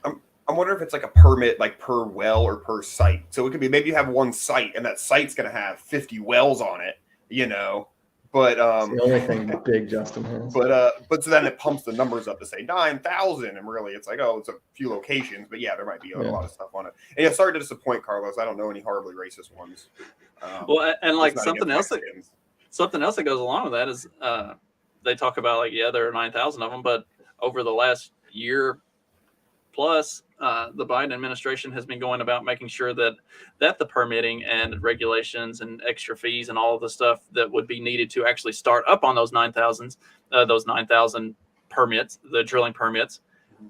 I'm wondering if it's like a permit, like per well or per site. So it could be maybe you have one site and that site's going to have 50 wells on it, you know. But it's the only thing big Justin has. But so then it pumps the numbers up to say 9,000, and really it's like, oh, it's a few locations, but yeah, there might be a lot of stuff on it. And yeah, sorry to disappoint, Carlos. I don't know any horribly racist ones. Well, and like something else that goes along with that is they talk about, like, yeah, there are 9,000 of them, but over the last year plus, the Biden administration has been going about making sure that the permitting and regulations and extra fees and all of the stuff that would be needed to actually start up on those 9,000 permits, the drilling permits,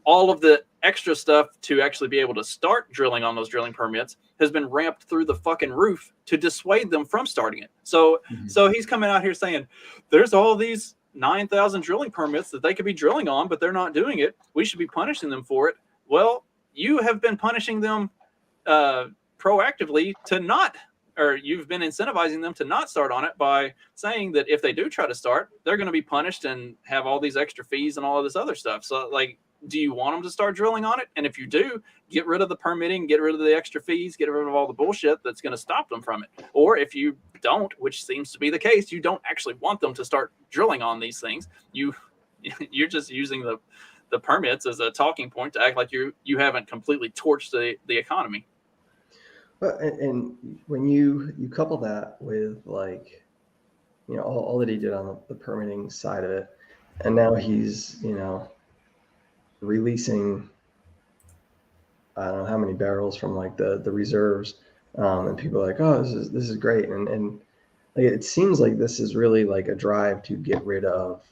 all of extra stuff to actually be able to start drilling on those drilling permits has been ramped through the fucking roof to dissuade them from starting it. So he's coming out here saying there's all these 9,000 drilling permits that they could be drilling on, but they're not doing it. We should be punishing them for it. Well, you have been punishing them proactively to not, or you've been incentivizing them to not start on it by saying that if they do try to start, they're going to be punished and have all these extra fees and all of this other stuff. So like, do you want them to start drilling on it? And if you do, get rid of the permitting, get rid of the extra fees, get rid of all the bullshit that's going to stop them from it. Or if you don't, which seems to be the case, you don't actually want them to start drilling on these things. You're just using the permits as a talking point to act like you haven't completely torched the economy. But and when you couple that with like, you know, all that he did on the permitting side of it, and now he's, you know, releasing, I don't know how many barrels from like the reserves, and people are like, oh, this is great, and like, it seems like this is really like a drive to get rid of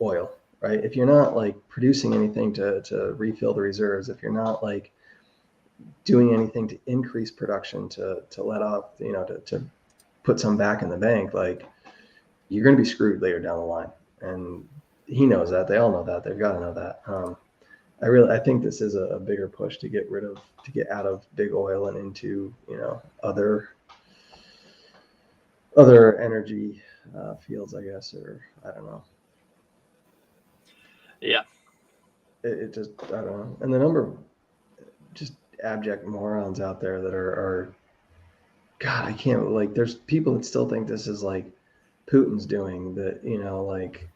oil, right? If you're not like producing anything to refill the reserves, if you're not like doing anything to increase production to let up, you know, to put some back in the bank, like you're going to be screwed later down the line. And he knows that. They all know that. They've got to know that. I think this is a bigger push to get out of big oil and into, you know, other energy fields, I guess, or I don't know. Yeah. It just, I don't know. And the number of just abject morons out there that are God, I can't, like, there's people that still think this is like Putin's doing, that, you know, like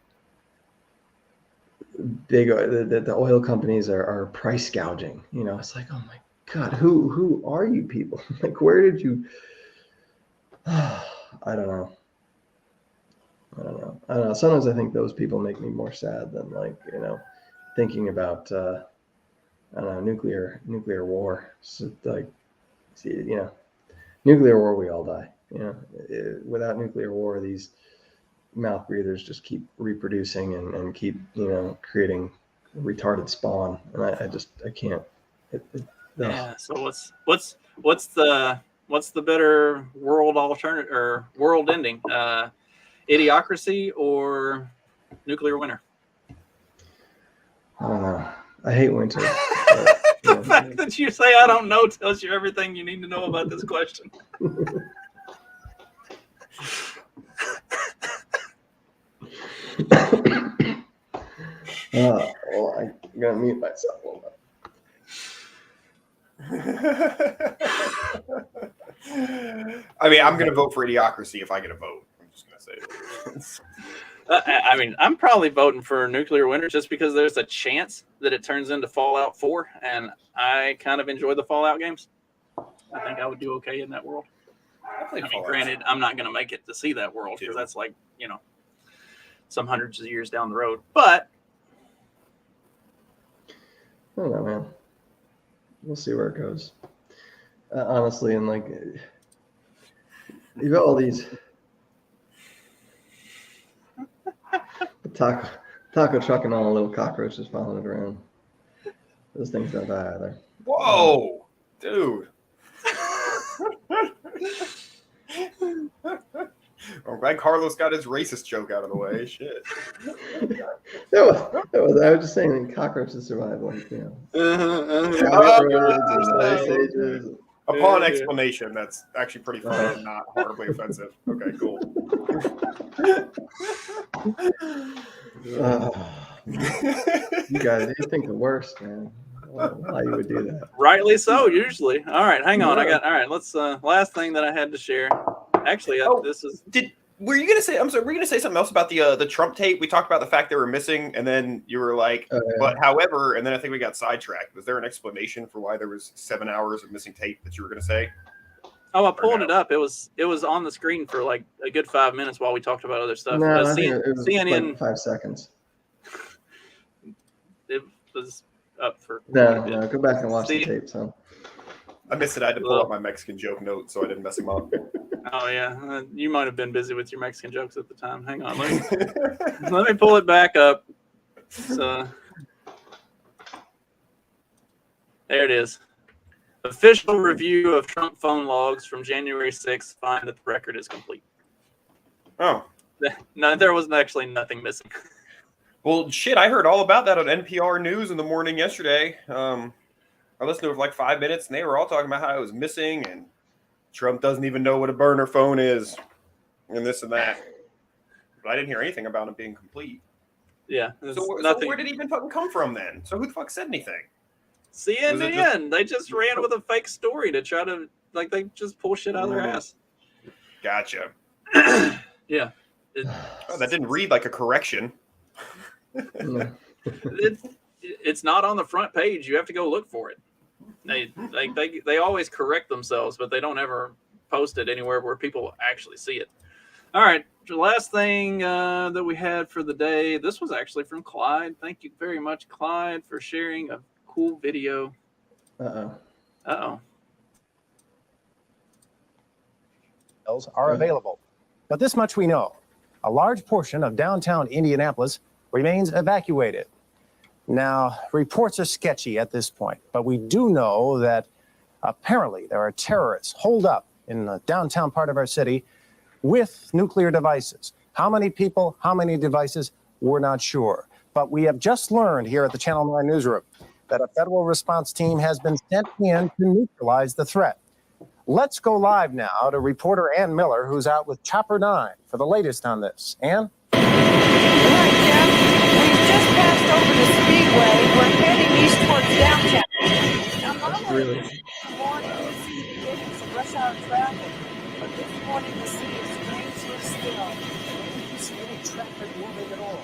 the oil companies are price gouging, you know. It's like, oh my God, who are you people? Like, where did you I don't know. Sometimes I think those people make me more sad than, like, you know, thinking about I don't know, nuclear war. So, like, see, you know, nuclear war, we all die. You know, without nuclear war, these mouth breathers just keep reproducing and keep, you know, creating retarded spawn. And I can't. Yeah. So what's the better world alternative or world ending? Idiocracy or nuclear winter? I don't know. I hate winter. The fact that you say I don't know tells you everything you need to know about this question. Well, I'm gonna mute myself a little bit. I mean, I'm gonna vote for Idiocracy if I get a vote. I'm just gonna say it. I mean, I'm probably voting for nuclear winter just because there's a chance that it turns into Fallout 4, and I kind of enjoy the Fallout games. I think I would do okay in that world. I mean, granted, I'm not going to make it to see that world because that's like, you know, some hundreds of years down the road. But I don't know, man. We'll see where it goes. Honestly, and like, you've got all these taco truck and all the little cockroaches following it around. Those things don't die either. Whoa, dude. I'm glad Carlos got his racist joke out of the way. Shit. that was I was just saying that cockroaches survive, like, you know. Upon explanation, that's actually pretty funny and not horribly offensive. Okay, cool. You guys, you think the worst, man. Why you would do that? Rightly so, usually. All right, hang on. All right, let's last thing that I had to share. Actually, this is. Were you gonna say? I'm sorry. Were you gonna say something else about the Trump tape? We talked about the fact they were missing, and then you were like, "But however," and then I think we got sidetracked. Was there an explanation for why there was 7 hours of missing tape that you were gonna say? Oh, I pulled it up. It was on the screen for like a good 5 minutes while we talked about other stuff. No, I think it was CNN, like 5 seconds. It was up for. No, go back and watch the tape, son. I missed it. I had to pull up my Mexican joke note so I didn't mess him up. Oh yeah, you might have been busy with your Mexican jokes at the time. Hang on, let me pull it back up. So There it is. Official review of Trump phone logs from January 6th find that the record is complete. Oh. No, there was actually nothing missing. Well, shit, I heard all about that on NPR News in the morning yesterday. I listened to it for like 5 minutes, and they were all talking about how it was missing, and Trump doesn't even know what a burner phone is, and this and that. But I didn't hear anything about it being complete. Yeah. So where did it even fucking come from then? So who the fuck said anything? CNN. They just ran with a fake story to try to, like, they just pull shit out of their ass. Gotcha. Yeah. That didn't read like a correction. It's not on the front page. You have to go look for it. They always correct themselves, but they don't ever post it anywhere where people actually see it. All right, the last thing that we had for the day. This was actually from Clyde. Thank you very much, Clyde, for sharing a cool video. Uh-oh. Are available. But this much we know. A large portion of downtown Indianapolis remains evacuated. Now, reports are sketchy at this point, but we do know that apparently there are terrorists holed up in the downtown part of our city with nuclear devices. How many people, how many devices, we're not sure. But we have just learned here at the Channel 9 newsroom that a federal response team has been sent in to neutralize the threat. Let's go live now to reporter Ann Miller, who's out with Chopper 9 for the latest on this. Ann? Right, Jeff. We've just passed over the Speedway. We're heading east towards downtown. Now, normally this morning we see the beginnings of rush hour traffic, but this morning the city is strangely still. We don't see any traffic moving at all.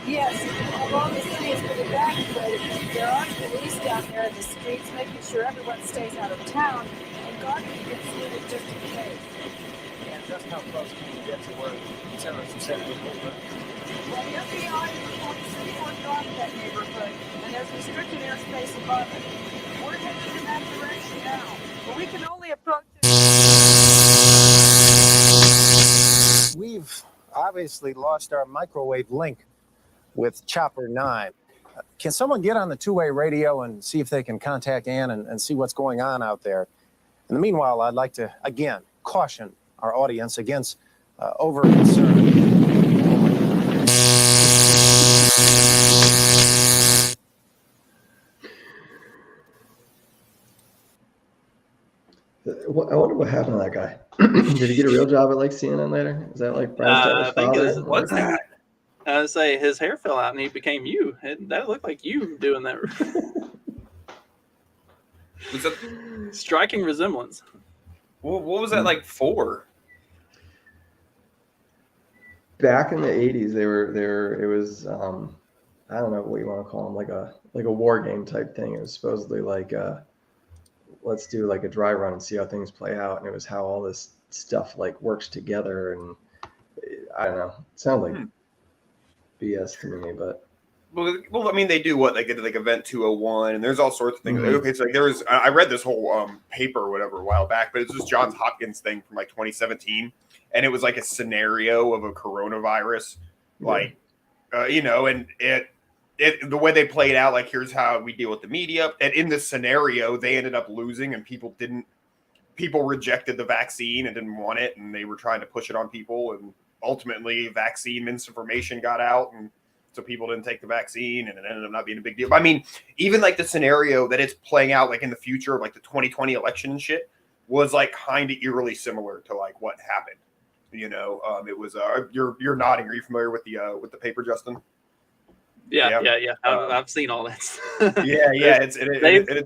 Yes, although the city has been evacuated, there are police down there in the streets making sure everyone stays out of town and guarding against it just in case. And just how close can you get to where the terrorists are said to be moving? Well, you're beyond City Point Drive, that neighborhood, and there's restricted airspace above it. We're heading in that direction now, but we can only approach it. We've obviously lost our microwave link with Chopper 9. Can someone get on the two-way radio and see if they can contact Ann and see what's going on out there? In the meanwhile, I'd like to, again, caution our audience against over-concern. I wonder what happened to that guy. Did he get a real job at like CNN later? Is that like Brian Stelter's father? What's that? I would say his hair fell out and he became you. That looked like you doing that. Was that, Striking resemblance. what was that like for? Back in the 80s, they were it was I don't know what you want to call them, like a war game type thing. It was supposedly like let's do like a dry run and see how things play out, and it was how all this stuff like works together, and I don't know. It sounds like BS to me, but Well, I mean, they do what they get like Event 201, and there's all sorts of things. Mhm. Okay, so like I read this whole paper or whatever a while back, but it's just Johns Hopkins thing from like 2017, and it was like a scenario of a coronavirus, like and it the way they played out, like here's how we deal with the media, and in this scenario, they ended up losing, and people rejected the vaccine and didn't want it, and they were trying to push it on people, and ultimately, vaccine misinformation got out, and so people didn't take the vaccine, and it ended up not being a big deal. But I mean, even like the scenario that it's playing out, like in the future, like the 2020 election and shit, was like kind of eerily similar to like what happened. It was. You're nodding. Are you familiar with the paper, Justin? Yeah. I've seen all that. Yeah. It's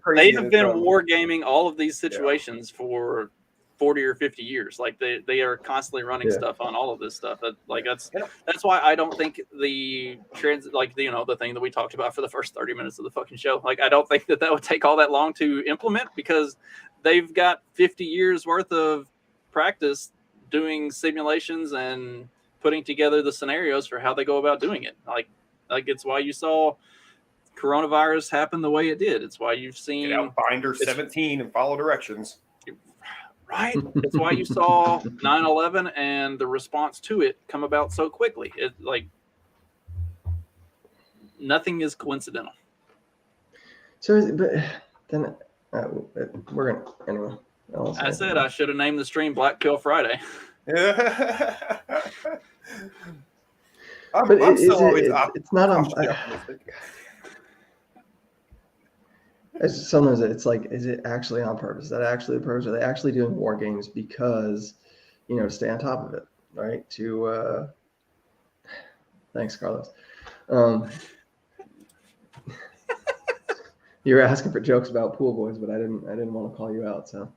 crazy. They have been wargaming all of these situations for 40 or 50 years. Like they are constantly running stuff on all of this stuff. That's why I don't think the the thing that we talked about for the first 30 minutes of the fucking show. Like I don't think that would take all that long to implement, because they've got 50 years worth of practice doing simulations and putting together the scenarios for how they go about doing it. Like it's why you saw coronavirus happen the way it did. It's why you've seen Get out binder 17 and follow directions. Right. It's why you saw 9/11 and the response to it come about so quickly. It nothing is coincidental. so but then we're gonna anyway. I said I should have named the stream Black Pill Friday. I'm still always it's not on. cautiously optimistic. Sometimes it's like, is it actually on purpose? Is that actually the purpose? Are they actually doing war games because, to stay on top of it, right? Thanks, Carlos. You were asking for jokes about pool boys, but I didn't want to call you out. So,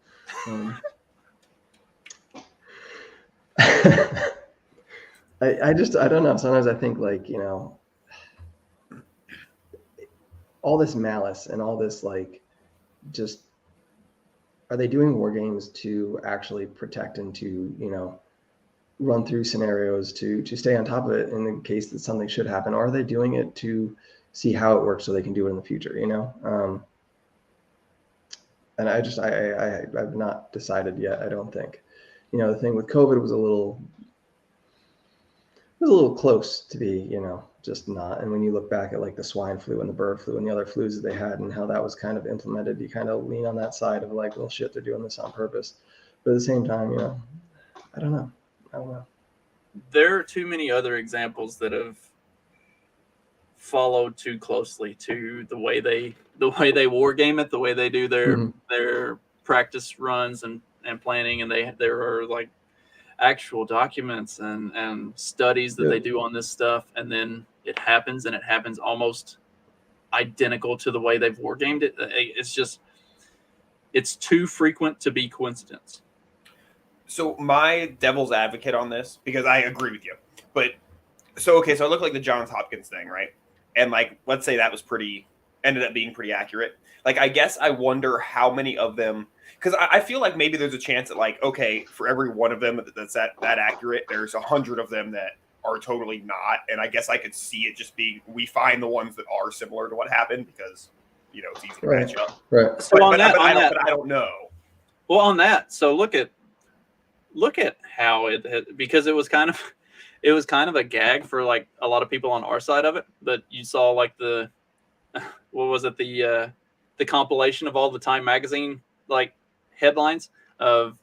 I don't know. Sometimes I think like, all this malice and all this like, just, are they doing war games to actually protect and to, run through scenarios to stay on top of it in the case that something should happen? Or are they doing it to see how it works so they can do it in the future, and I've not decided yet. I don't think, the thing with COVID was a little close to be, just not. And when you look back at like the swine flu and the bird flu and the other flus that they had and how that was kind of implemented, you kind of lean on that side of like, well, shit, they're doing this on purpose. But at the same time, I don't know. There are too many other examples that have followed too closely to the way they war game it, the way they do their practice runs and planning, and there are like actual documents and studies that they do on this stuff, and then it happens almost identical to the way they've war gamed it. It's too frequent to be coincidence. So my devil's advocate on this, because I agree with you, but so I look like the Johns Hopkins thing, right? And like, let's say that was ended up being pretty accurate. Like, I guess I wonder how many of them, because I feel like maybe there's a chance that like, okay, for every one of them that's that accurate, there's 100 of them that are totally not. And I guess I could see it just being, we find the ones that are similar to what happened because, it's easy to match up. Right. So But I don't know. Well, on that, so look at how it, because it was kind of a gag for like a lot of people on our side of it. But you saw like the compilation of all the Time magazine like headlines of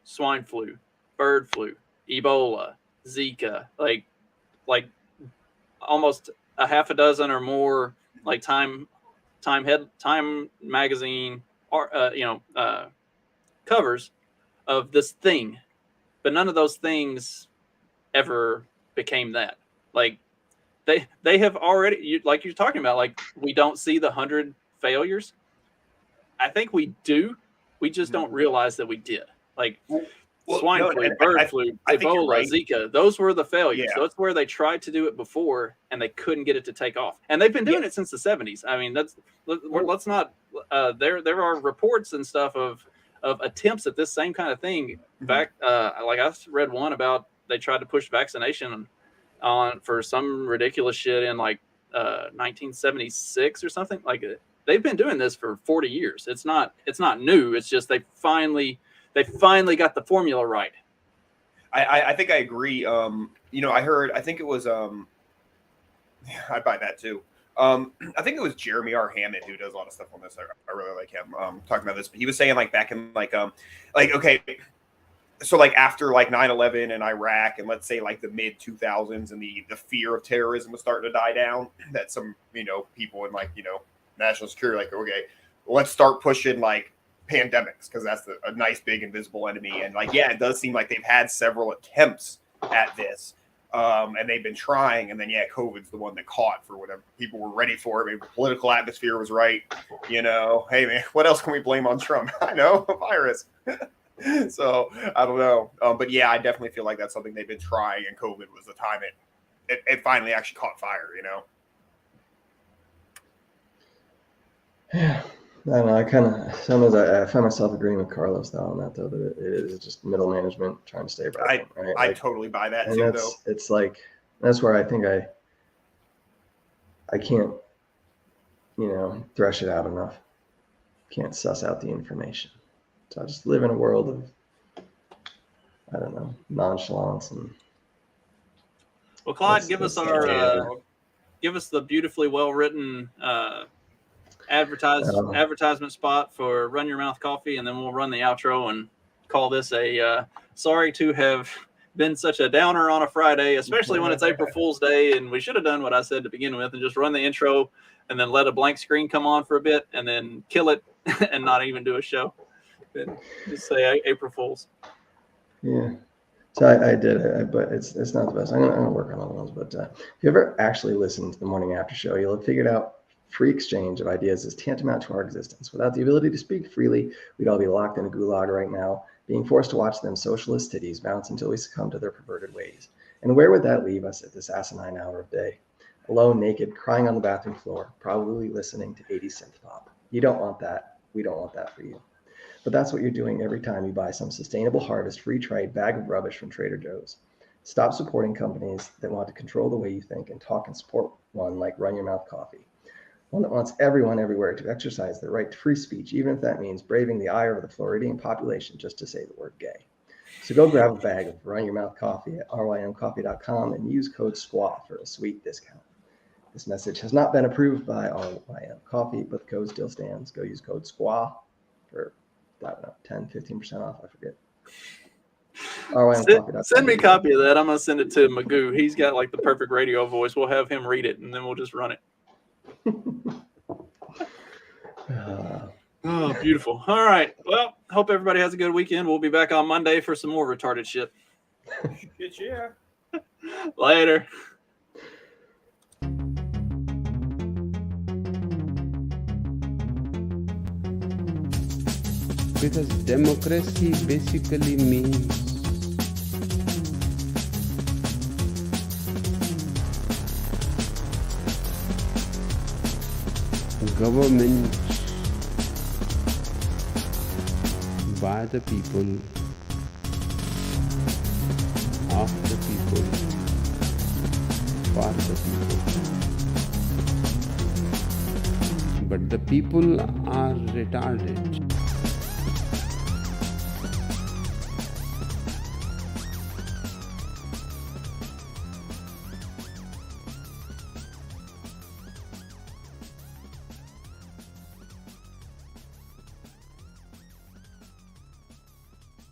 swine flu, bird flu, Ebola, Zika, like almost a half a dozen or more like Time magazine covers of this thing, but none of those things ever became that. Like they have already, like you're talking about, like we don't see the 100 failures. I think we do. We just don't realize that we did. Like swine flu, bird flu, Ebola, right. Zika. Those were the failures. Yeah. That's where they tried to do it before and they couldn't get it to take off. And they've been doing it since the 70s. I mean, let's not. There are reports and stuff of attempts at this same kind of thing back. Like I read one about they tried to push vaccination on for some ridiculous shit in like 1976 or something. Like they've been doing this for 40 years. It's not new. It's just they finally got the formula right. I think I agree. I think it was I buy that too. I think it was Jeremy R. Hammond who does a lot of stuff on this. I really like him talking about this. But he was saying like back in okay, so like after like 9/11 in Iraq and let's say like the mid 2000s and the fear of terrorism was starting to die down, that some people in like national security like, okay, let's start pushing like pandemics because that's a nice big invisible enemy. And like, yeah, it does seem like they've had several attempts at this. And they've been trying, and then COVID's the one that caught for whatever. People were ready for it. Maybe the political atmosphere was right. Hey man, what else can we blame on Trump? I know, a virus. So I don't know, but yeah, I definitely feel like that's something they've been trying, and COVID was the time it finally actually caught fire. Yeah. I don't know. Sometimes I find myself agreeing with Carlos though on that, though, that it is just middle management trying to stay relevant, right? I totally buy that and too, though. Though. It's like, that's where I think I can't, thresh it out enough. Can't suss out the information. So I just live in a world of, I don't know, nonchalance and. Well, Claude, give us our give us the beautifully well written advertisement spot for Run Your Mouth Coffee, and then we'll run the outro and call this a sorry to have been such a downer on a Friday, especially when it's April Fool's Day, and we should have done what I said to begin with and just run the intro and then let a blank screen come on for a bit and then kill it and not even do a show. And just say April Fool's. Yeah. So I did it, but it's not the best. I'm gonna work on other ones. But if you ever actually listen to the morning after show, you'll have figured out free exchange of ideas is tantamount to our existence. Without the ability to speak freely, we'd all be locked in a gulag right now, being forced to watch them socialist titties bounce until we succumb to their perverted ways. And where would that leave us at this asinine hour of day? Alone, naked, crying on the bathroom floor, probably listening to 80s synth pop. You don't want that. We don't want that for you. But that's what you're doing every time you buy some sustainable harvest free trade bag of rubbish from Trader Joe's. Stop supporting companies that want to control the way you think and talk and support one like Run Your Mouth Coffee. One that wants everyone everywhere to exercise their right to free speech, even if that means braving the ire of the Floridian population just to say the word gay. So go grab a bag of Run Your Mouth Coffee at rymcoffee.com and use code SQUA for a sweet discount. This message has not been approved by RYM Coffee, but the code still stands. Go use code SQUA for, I don't know, 10, 15% off, I forget. Send me a copy of that. I'm going to send it to Magoo. He's got like the perfect radio voice. We'll have him read it, and then we'll just run it. Oh, beautiful. All right. Well, hope everybody has a good weekend. We'll be back on Monday for some more retarded shit. Shit, yeah. Later. Because democracy basically means government by the people, of the people, for the people. But the people are retarded.